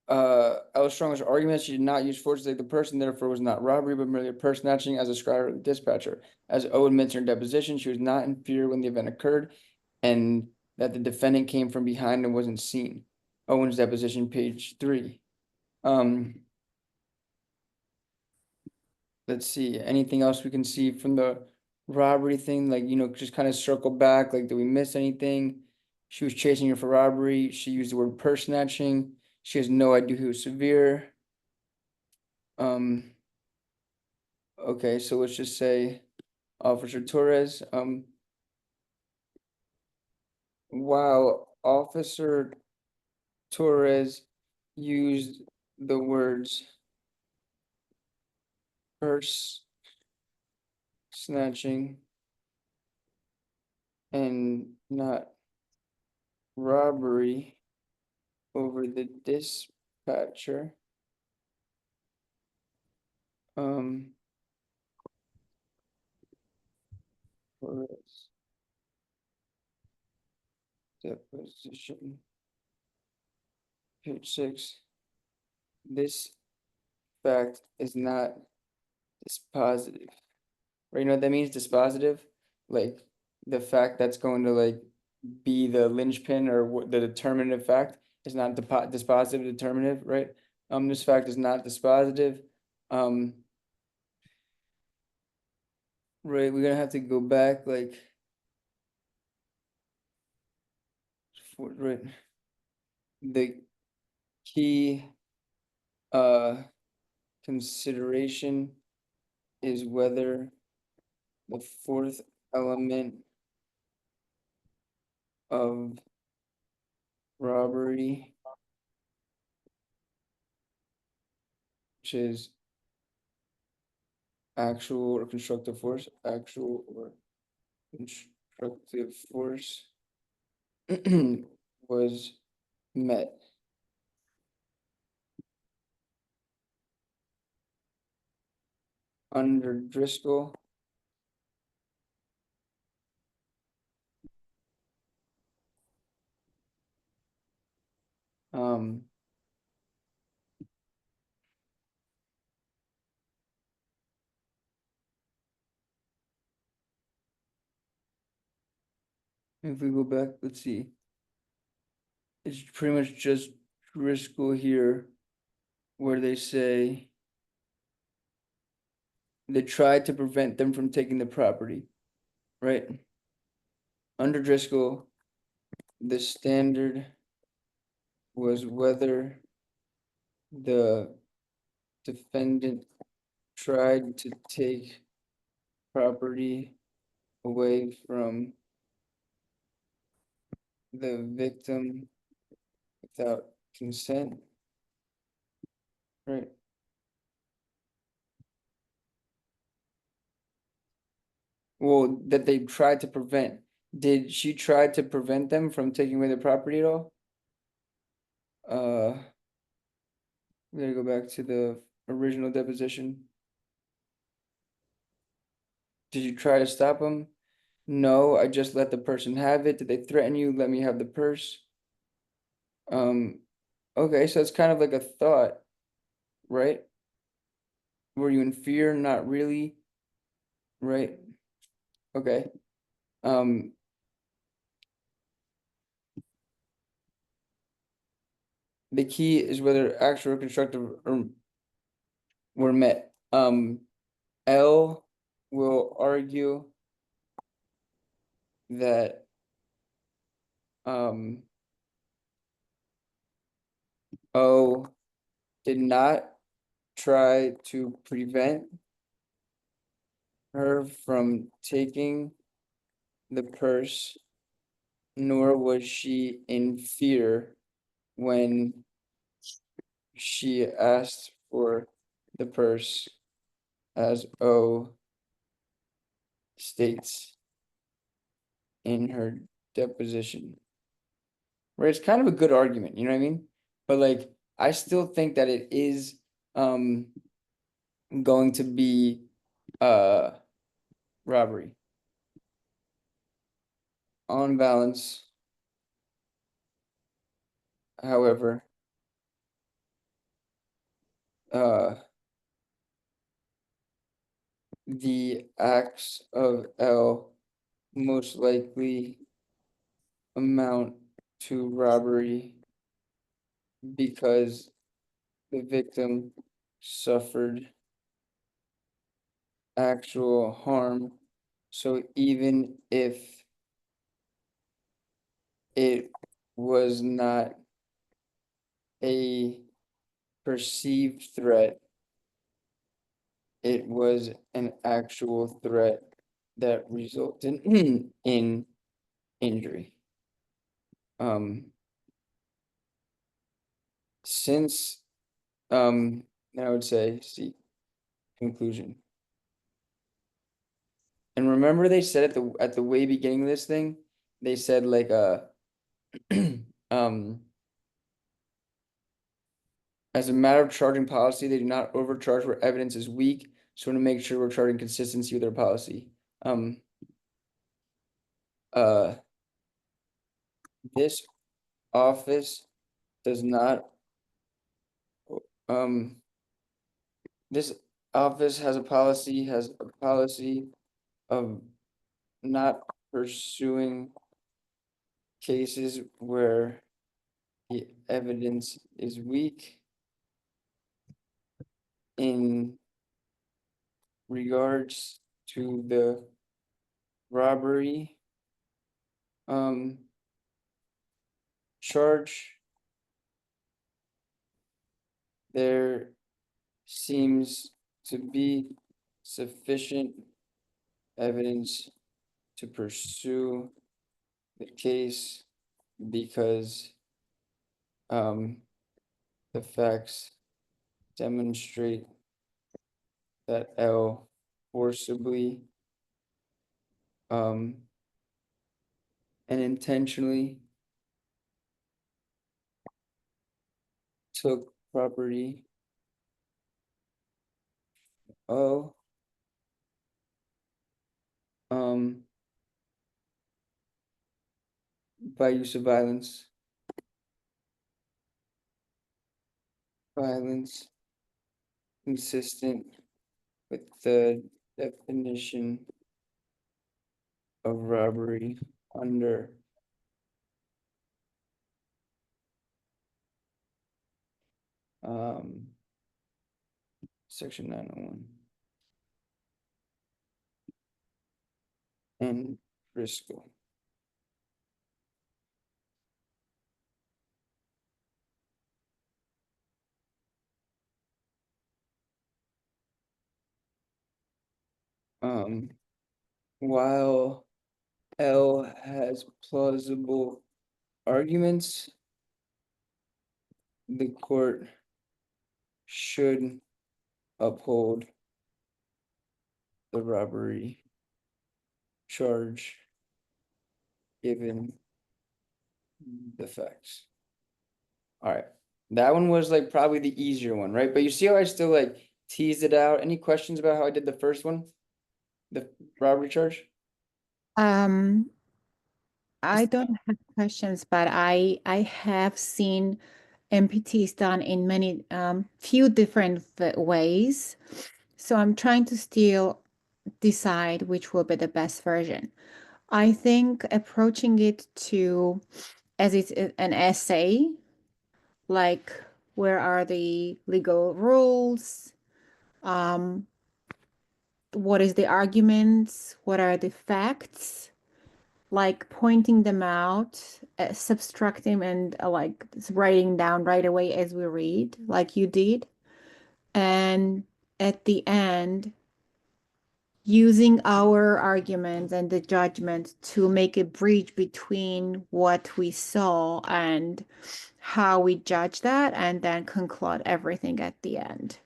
L. Strong's argument, she did not use force to take the person, therefore was not robbery, but merely a purse snatching as described by the dispatcher. As O admits in her deposition, she was not in fear when the event occurred, and that the defendant came from behind and wasn't seen. Owen's deposition, page 3. Let's see, anything else we can see from the robbery thing? Like, just kind of circle back, like, did we miss anything? She was chasing her for robbery. She used the word purse snatching. She has no idea who was severe. Okay, so let's just say Officer Torres, while Officer Torres used the words purse snatching and not robbery over the dispatcher. Torres deposition, page 6. This fact is not dispositive. Right, you know what that means, dispositive? Like the fact that's going to like be the linchpin or what the determinative fact is not dispositive determinative, right? This fact is not dispositive. Right, we're gonna have to go back like right. The key consideration is whether the fourth element of robbery, which is actual or constructive force, actual or constructive force, was met. Under Driscoll, if we go back, let's see. It's pretty much just Driscoll here where they say they tried to prevent them from taking the property, right? Under Driscoll, the standard was whether the defendant tried to take property away from the victim without consent, right? Well, that they tried to prevent. Did she try to prevent them from taking away the property at all? We gotta go back to the original deposition. Did you try to stop them? No, I just let the person have it. Did they threaten you? Let me have the purse. Okay, so it's kind of like a thought, right? Were you in fear? Not really, right? Okay. The key is whether actual or constructive were met. L will argue that O did not try to prevent her from taking the purse, nor was she in fear when she asked for the purse, as O states in her deposition. Right, it's kind of a good argument, you know what I mean? But like, I still think that it is going to be robbery. On balance, however, the acts of L most likely amount to robbery because the victim suffered actual harm. So even if it was not a perceived threat. It was an actual threat that resulted in injury. Since, I would say, see, conclusion. And remember they said at the way beginning of this thing, they said like, as a matter of charging policy, they do not overcharge where evidence is weak. So to make sure we're charging consistency with their policy. This office does not, this office has a policy of not pursuing cases where the evidence is weak in regards to the robbery charge. There seems to be sufficient evidence to pursue the case because the facts demonstrate that L forcibly and intentionally took property O by use of violence consistent with the definition of robbery under section 901 and Driscoll. While L has plausible arguments, the court should uphold the robbery charge given the facts. All right, that one was like probably the easier one, right? But you see how I still like teased it out? Any questions about how I did the first one? The robbery charge? I don't have questions, but I have seen MPTs done in many few different ways. So I'm trying to still decide which will be the best version. I think approaching it to as it's an essay, like where are the legal rules? What is the arguments? What are the facts? Like pointing them out, subtracting and like writing down right away as we read, like you did. And at the end, using our arguments and the judgment to make a bridge between what we saw and how we judge that, and then conclude everything at the end.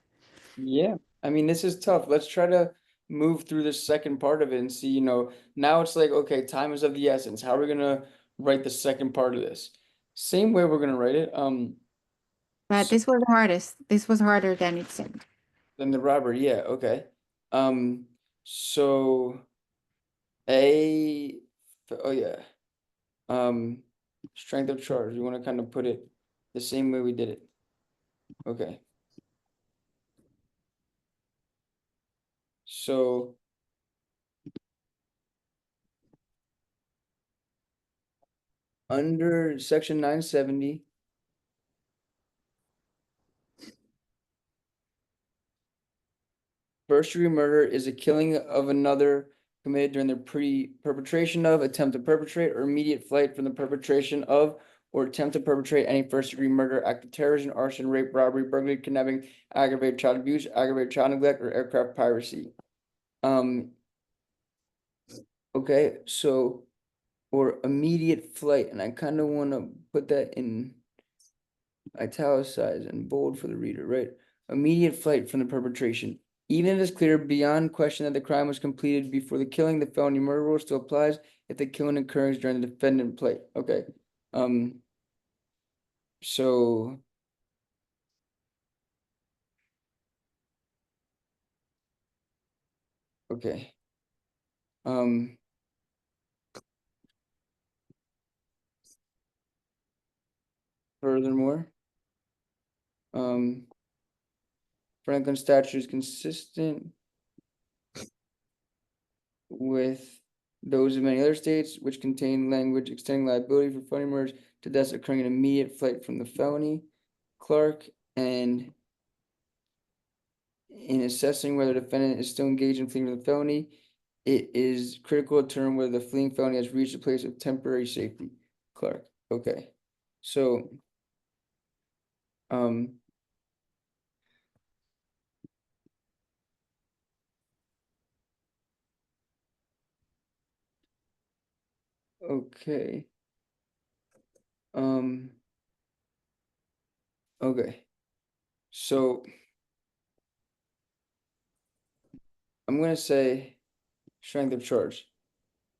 Yeah, I mean, this is tough. Let's try to move through the second part of it and see, now it's like, okay, time is of the essence. How are we gonna write the second part of this? Same way we're gonna write it. But this was the hardest. This was harder than it seemed. Then the robbery, yeah, okay. So A, oh yeah. Strength of charge. You want to kind of put it the same way we did it. Okay. So under section 970, first degree murder is a killing of another committed during the perpetration of, attempt to perpetrate, or immediate flight from the perpetration of, or attempt to perpetrate any first-degree murder, act of terrorism, arson, rape, robbery, burglary, kidnapping, aggravated child abuse, aggravated child neglect, or aircraft piracy. Okay, so, or immediate flight, and I kind of want to put that in italicized and bold for the reader, right? Immediate flight from the perpetration. Even if it's clear beyond question that the crime was completed before the killing, the felony murder rule still applies if the killing occurs during the defendant flight. Okay. So okay. Furthermore, Franklin statute is consistent with those of many other states which contain language extending liability for felony murders to deaths occurring in immediate flight from the felony. Clark, and in assessing whether the defendant is still engaged in fleeing from the felony, it is critical to determine whether the fleeing felony has reached a place of temporary safety. Clark, okay. So, okay. Okay. So I'm gonna say strength of charge.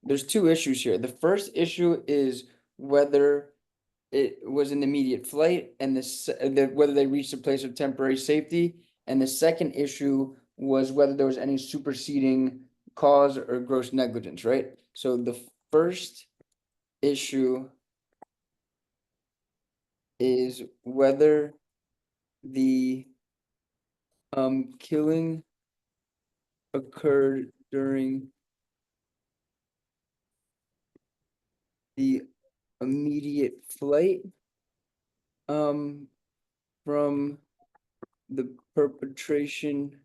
There's two issues here. The first issue is whether it was an immediate flight and whether they reached a place of temporary safety. And the second issue was whether there was any superseding cause or gross negligence, right? So the first issue is whether the killing occurred during the immediate flight from the perpetration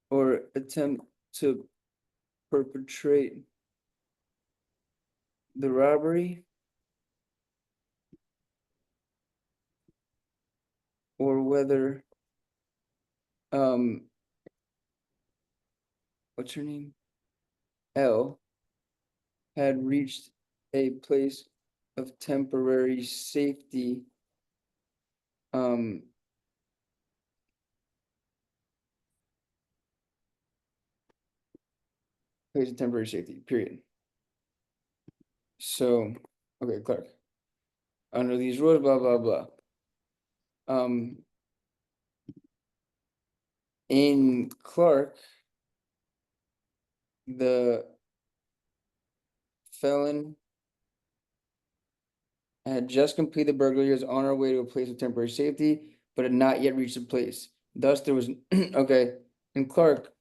or attempt to perpetrate the robbery, or whether what's her name? L had reached a place of temporary safety place of temporary safety, period. So, okay, Clark. Under these rules, blah, blah, blah. In Clark, the felon had just completed the burglary, was on our way to a place of temporary safety, but had not yet reached the place. Thus, there was, okay, in Clark,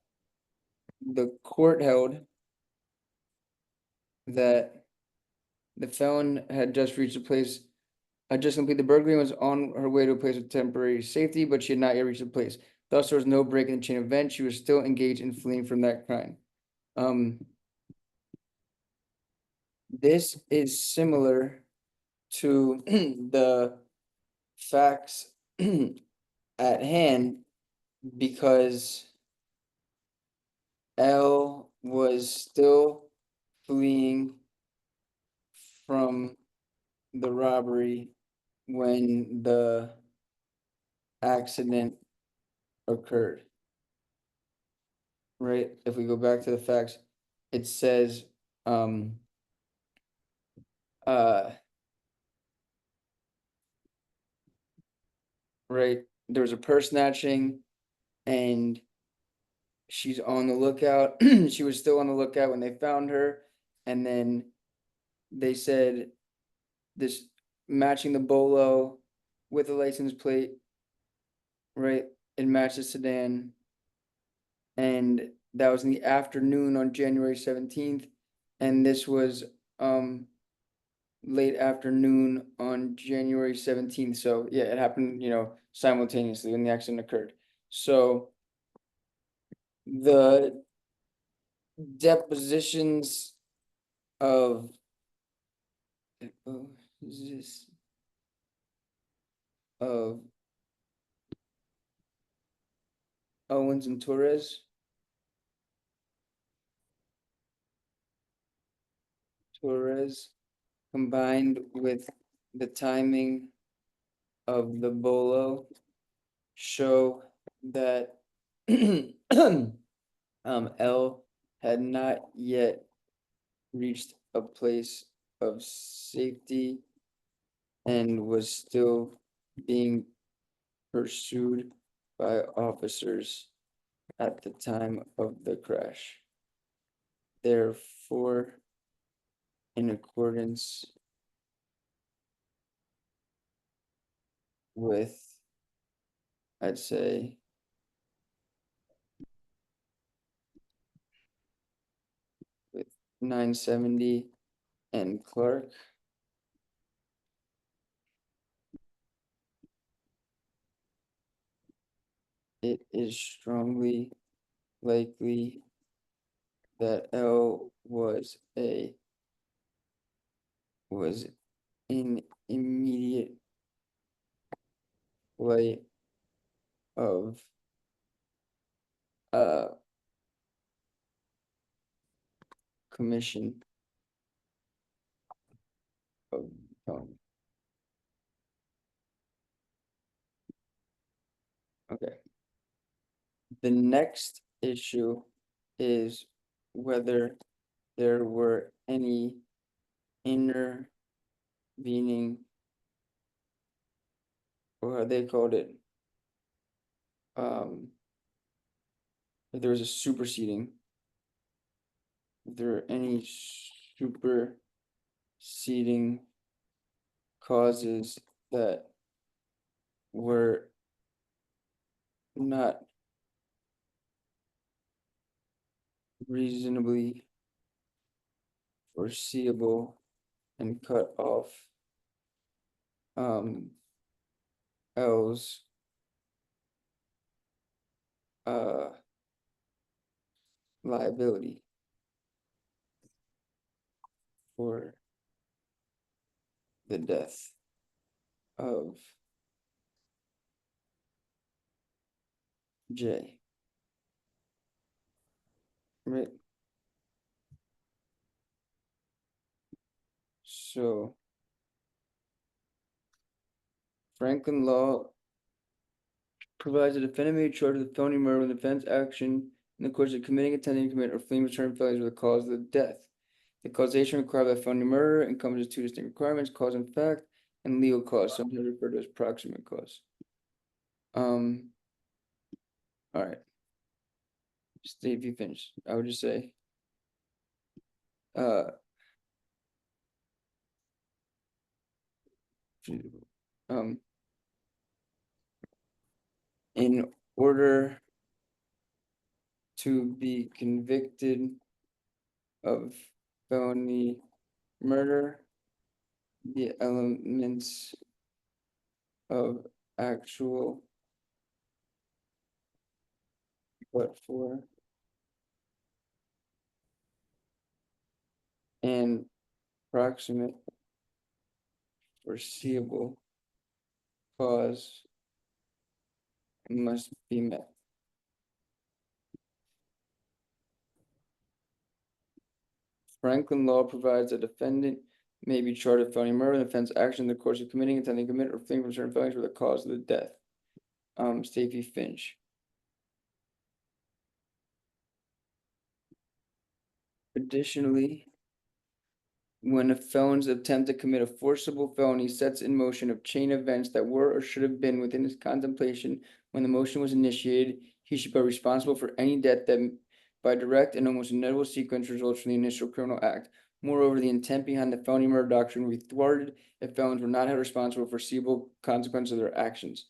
the court held that the felon had just reached a place, had just completed the burglary and was on her way to a place of temporary safety, but she had not yet reached the place. Thus, there was no break in the chain of events. She was still engaged in fleeing from that crime. This is similar to the facts at hand because L was still fleeing from the robbery when the accident occurred. Right? If we go back to the facts, it says right, there was a purse snatching and she's on the lookout. She was still on the lookout when they found her, and then they said this matching the bolo with the license plate, right? It matched the sedan, and that was in the afternoon on January 17th, and this was late afternoon on January 17th. So yeah, it happened, simultaneously when the accident occurred. So the depositions of of Owens and Torres. Combined with the timing of the bolo show that L had not yet reached a place of safety and was still being pursued by officers at the time of the crash. Therefore, in accordance with, I'd say, with 970 and Clark, it is strongly likely that L was in immediate way of commission of felony. Okay. The next issue is whether there were any intervening, or how they called it, if there was a superseding, if there are any superseding causes that were not reasonably foreseeable and cut off L's liability for the death of J. Right. So Franklin law provides a defendant may be charged with felony murder when the defense action in the course of committing, attempting to commit, or fleeing return felonies were the cause of the death. The causation required by felony murder encompasses two distinct requirements: cause in fact and legal cause, sometimes referred to as proximate cause. All right. Steve, you finish. I would just say, in order to be convicted of felony murder, the elements of actual but for and proximate foreseeable cause must be met. Franklin law provides a defendant may be charged with felony murder, offense action in the course of committing, intending to commit, or fleeing from certain felonies were the cause of the death. Stacey Finch. Additionally, when a felon's attempt to commit a forcible felony sets in motion a chain of events that were or should have been within his contemplation when the motion was initiated, he should be responsible for any death that by direct and almost inevitable sequence results from the initial criminal act. Moreover, the intent behind the felony murder doctrine would be thwarted if felons were not held responsible for foreseeable consequences of their actions.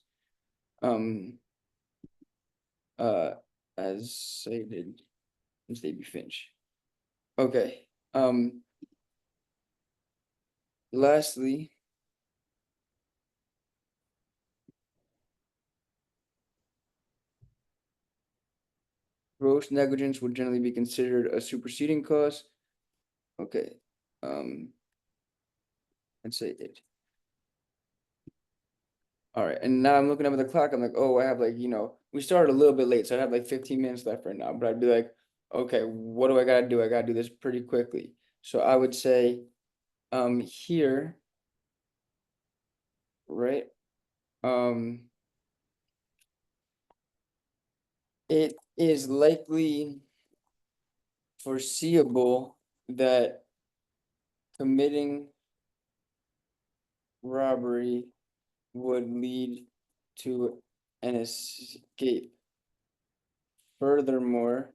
As cited in Stacey Finch. Okay. Lastly, Gross negligence would generally be considered a superseding cause. Okay, let's say it. All right, and now I'm looking up at the clock. I'm like, oh, I have like, we started a little bit late, so I have like 15 minutes left right now. But I'd be like, okay, what do I gotta do? I gotta do this pretty quickly. So I would say, here, right? It is likely foreseeable that committing robbery would lead to an escape. Furthermore,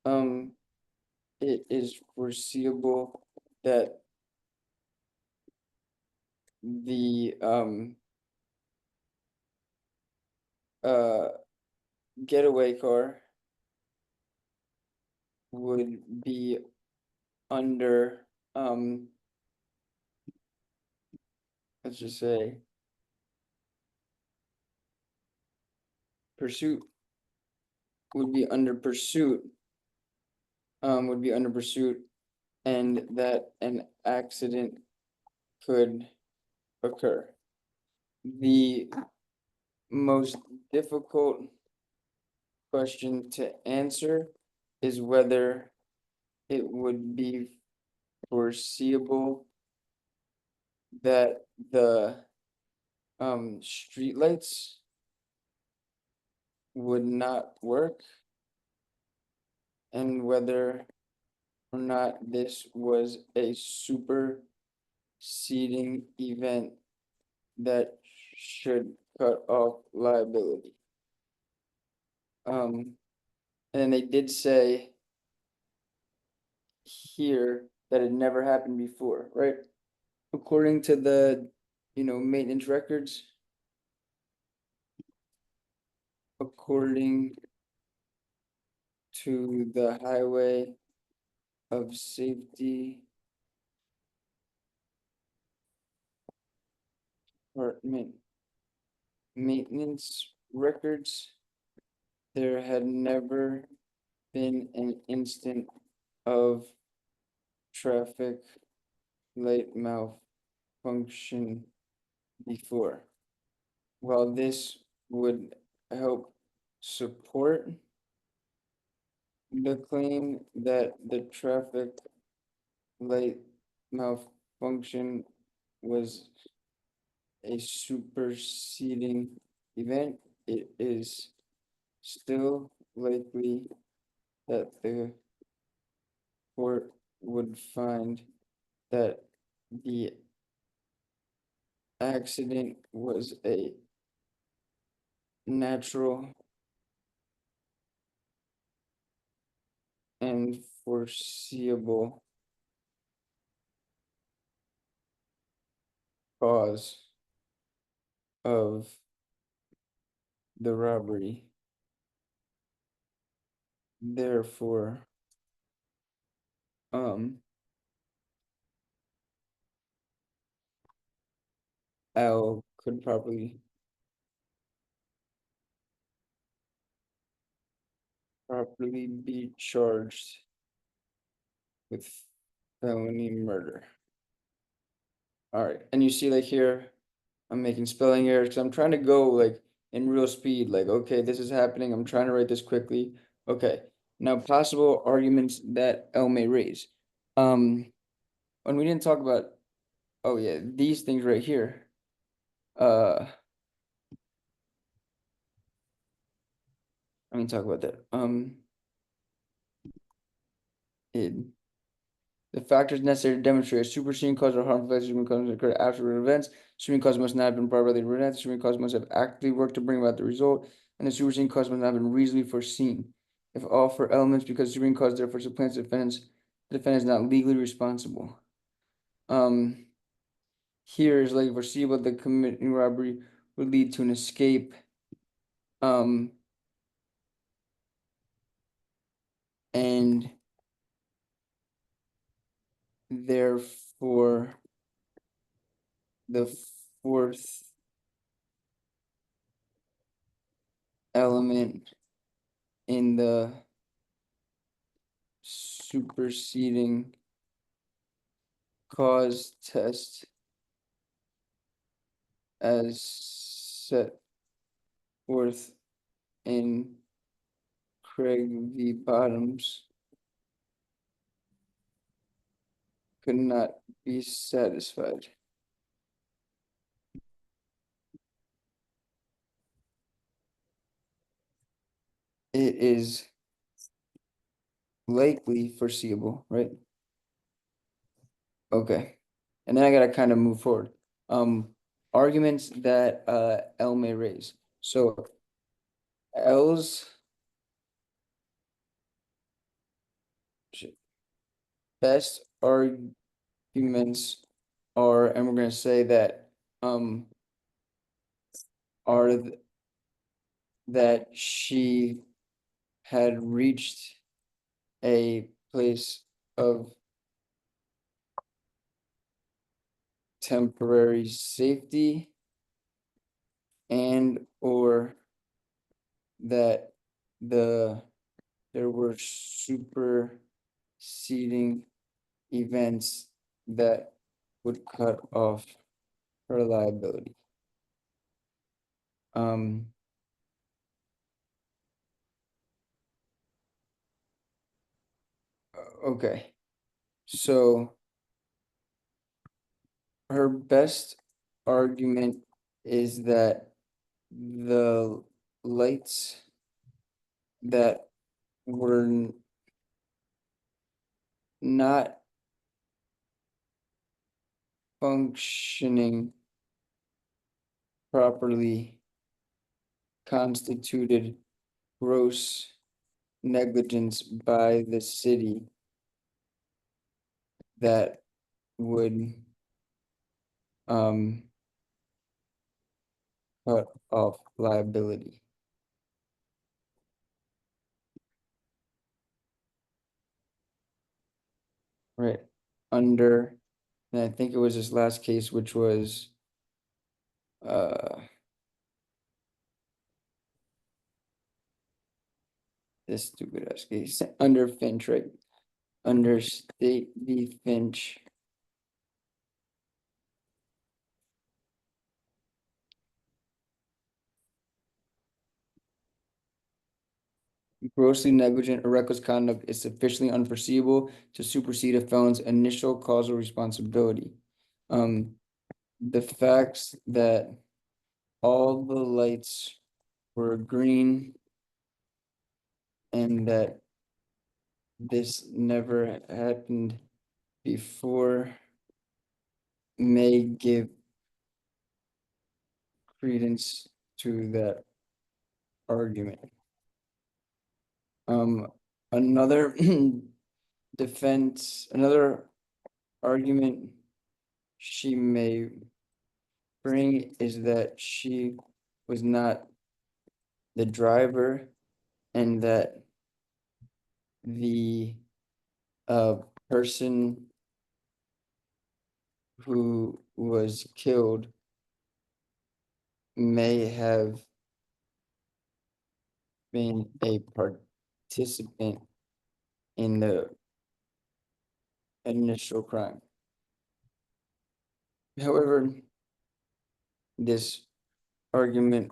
it is foreseeable that the getaway car would be under let's just say pursuit would be under pursuit and that an accident could occur. The most difficult question to answer is whether it would be foreseeable that the streetlights would not work and whether or not this was a superseding event that should cut off liability. And then they did say here that it never happened before, right? According to the, maintenance records, according to the highway of safety department maintenance records, there had never been an instant of traffic light malfunction before. While this would help support the claim that the traffic light malfunction was a superseding event, it is still likely that the court would find that the accident was a natural and foreseeable cause of the robbery. Therefore, L could probably be charged with felony murder. All right, and you see like here, I'm making spelling errors because I'm trying to go like in real speed, like, okay, this is happening. I'm trying to write this quickly. Okay, now possible arguments that L may raise. And we didn't talk about, oh yeah, these things right here. Let me talk about that. The factors necessary to demonstrate a superseding cause or harmful effects superseding cause occurred after events. Superseding cause must not have been brought about the event. Superseding cause must have actively worked to bring about the result, and the superseding cause must not have been reasonably foreseen. If all four elements, because superseding cause therefore supplants the defendant is not legally responsible. Here is like foreseeable that committing robbery would lead to an escape. And therefore, the fourth element in the superseding cause test as set forth in Craig v. Bottoms could not be satisfied. It is likely foreseeable, right? Okay. And then I gotta kind of move forward. Arguments that L may raise. So L's best arguments are, and we're gonna say that are that she had reached a place of temporary safety and or that there were superseding events that would cut off her liability. Okay, so her best argument is that the lights that were not functioning properly constituted gross negligence by the city that would cut off liability. Right, under, and I think it was this last case, which was this stupid ass case, under Finch, right? Under State v. Finch. Grossly negligent or reckless conduct is sufficiently unforeseeable to supersede a felon's initial causal responsibility. The facts that all the lights were green and that this never happened before may give credence to that argument. Another another argument she may bring is that she was not the driver and that the person who was killed may have been a participant in the initial crime. However, this argument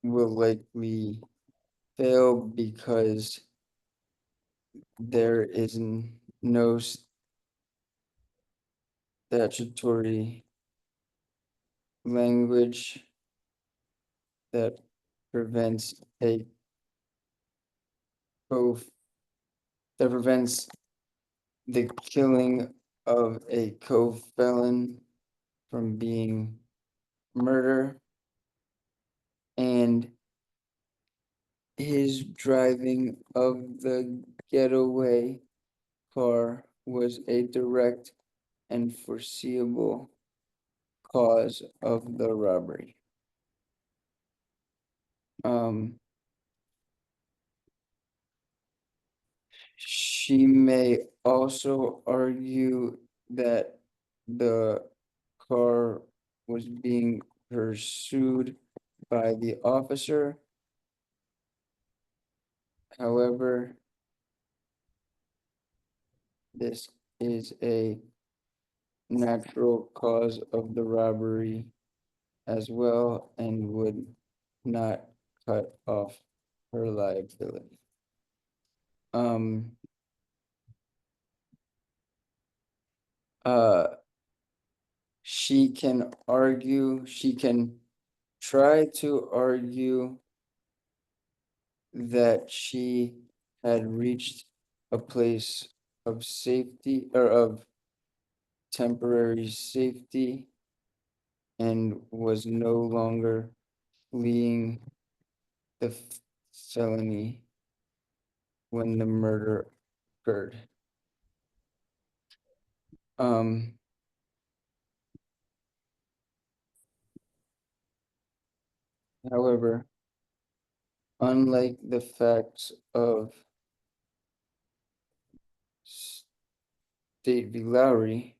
will likely fail because there is no statutory language that prevents the killing of a co-felon from being murder, and his driving of the getaway car was a direct and foreseeable cause of the robbery. She may also argue that the car was being pursued by the officer However, this is a natural cause of the robbery as well and would not cut off her liability. She can argue, she can try to argue that she had reached a place of safety or of temporary safety and was no longer fleeing the felony when the murder occurred. However, unlike the facts of State v. Lowry,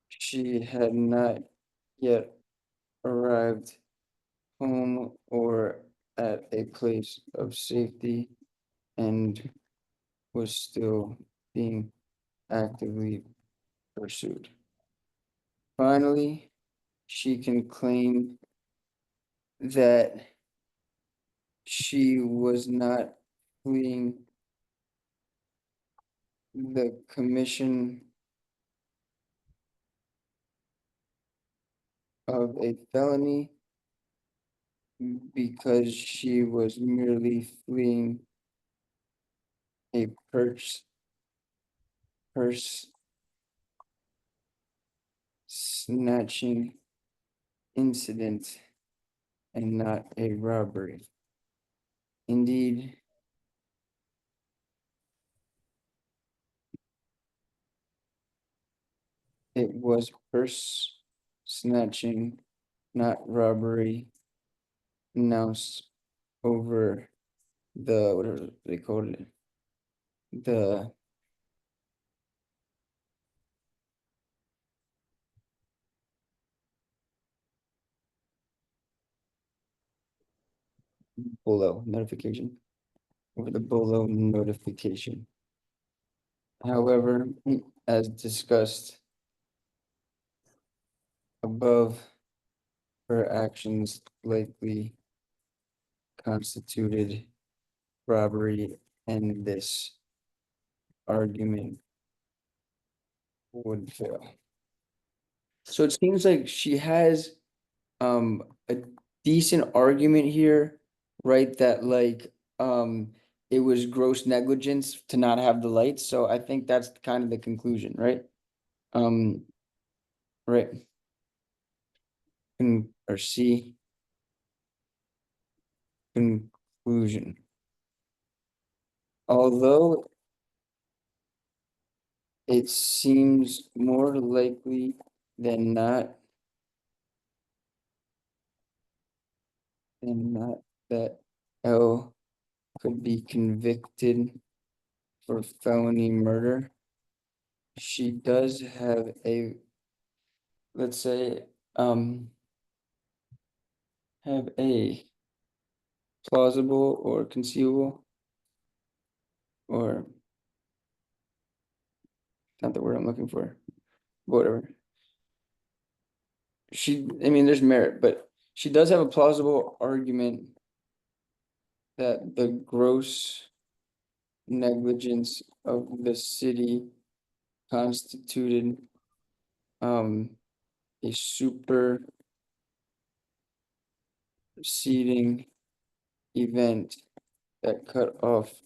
she had not yet arrived home or at a place of safety and was still being actively pursued. Finally, she can claim that she was not fleeing the commission of a felony because she was merely fleeing a purse snatching incident and not a robbery. Indeed, it was purse snatching, not robbery, announced over the, whatever they called it, the below notification, over the below notification. However, as discussed above, her actions likely constituted robbery, and this argument would fail. So it seems like she has a decent argument here, right? That like it was gross negligence to not have the lights. So I think that's kind of the conclusion, right? Right. Or C. Conclusion. Although it seems more likely than not that L could be convicted for felony murder, she does have a, let's say, have a plausible or conceivable, or not the word I'm looking for, whatever. I mean, there's merit, but she does have a plausible argument that the gross negligence of the city constituted a superseding event that cut off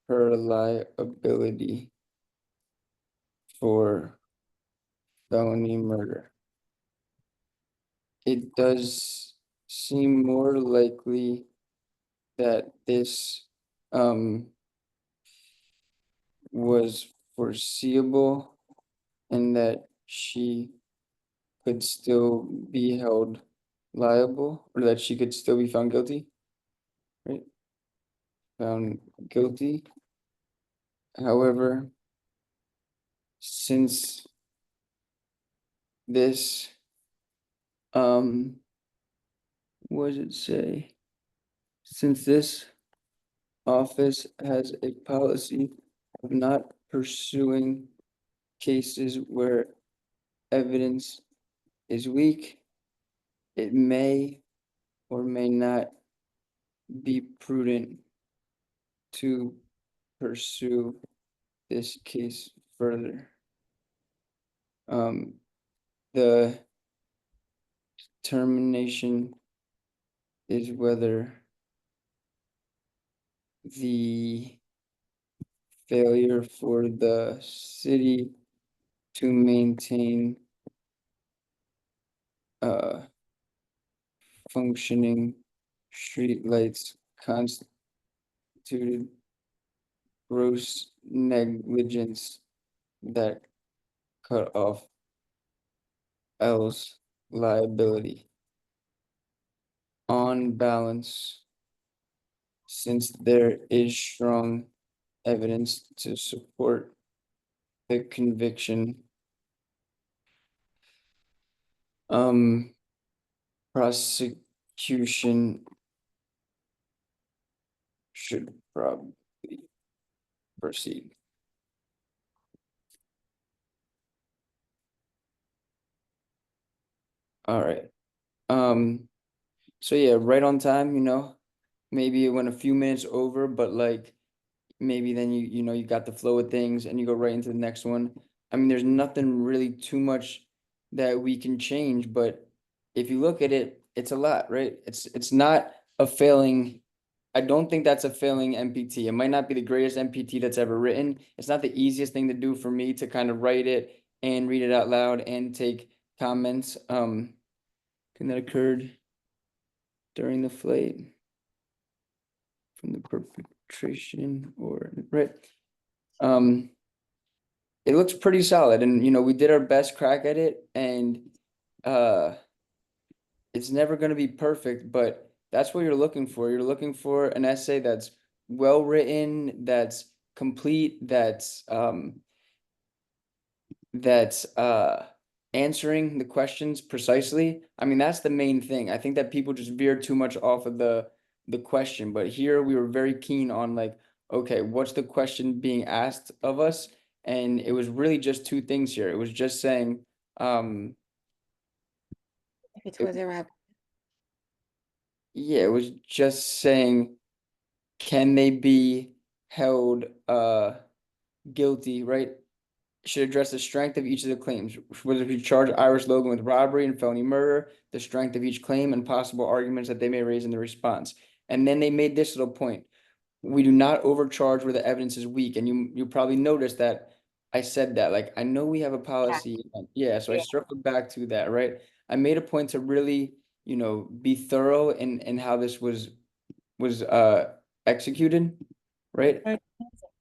her liability for felony murder. It does seem more likely that this was foreseeable and that she could still be held liable, or that she could still be found guilty, right? Found guilty. However, since this What does it say? Since this office has a policy of not pursuing cases where evidence is weak, it may or may not be prudent to pursue this case further. The termination is whether the failure for the city to maintain functioning streetlights constituted gross negligence that cut off L's liability. On balance, since there is strong evidence to support the conviction, prosecution should probably proceed. All right. So yeah, right on time, maybe it went a few minutes over, but like maybe then you got the flow of things and you go right into the next one. I mean, there's nothing really too much that we can change, but if you look at it, it's a lot, right? It's not a failing. I don't think that's a failing MPT. It might not be the greatest MPT that's ever written. It's not the easiest thing to do for me to kind of write it and read it out loud and take comments. Thing that occurred during the flight from the perpetration or right. It looks pretty solid, and we did our best crack at it, and it's never going to be perfect, but that's what you're looking for. You're looking for an essay that's well written, that's complete, that's answering the questions precisely. I mean, that's the main thing. I think that people just veer too much off of the question, but here we were very keen on like, okay, what's the question being asked of us? And it was really just two things here. It was just saying, If it was a rap. yeah, it was just saying, can they be held guilty, right? Should address the strength of each of the claims. Whether we charge Iris Logan with robbery and felony murder, the strength of each claim and possible arguments that they may raise in the response. And then they made this little point. We do not overcharge where the evidence is weak. And you probably noticed that I said that. Like, I know we have a policy. Yeah, so I circled back to that, right? I made a point to really, be thorough in how this was executed, right?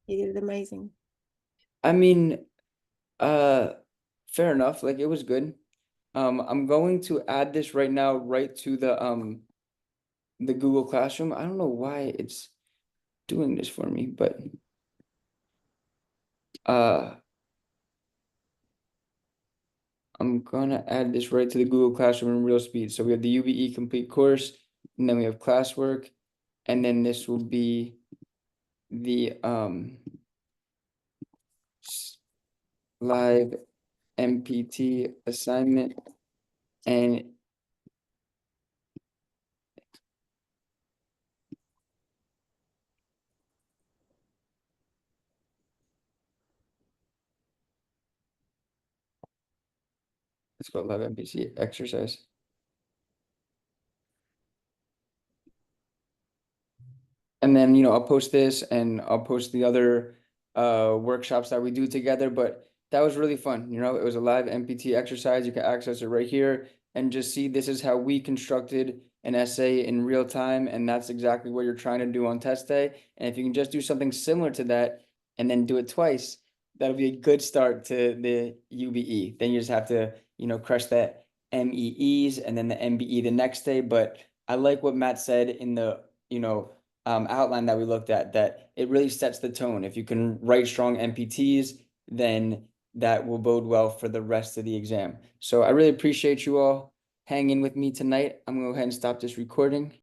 You did amazing. I mean, fair enough. Like it was good. I'm going to add this right now, right to the Google Classroom. I don't know why it's doing this for me, but I'm gonna add this right to the Google Classroom in real speed. So we have the UBE complete course, and then we have classwork, and then this will be the live MPT assignment, and it's called live MPT exercise. And then, I'll post this and I'll post the other workshops that we do together, but that was really fun. It was a live MPT exercise. You can access it right here and just see this is how we constructed an essay in real time. And that's exactly what you're trying to do on test day. And if you can just do something similar to that and then do it twice, that'll be a good start to the UBE. Then you just have to, crush that MEEs and then the MBE the next day. But I like what Matt said in the, outline that we looked at, that it really sets the tone. If you can write strong MPTs, then that will bode well for the rest of the exam. So I really appreciate you all. hanging with me tonight. I'm gonna go ahead and stop this recording.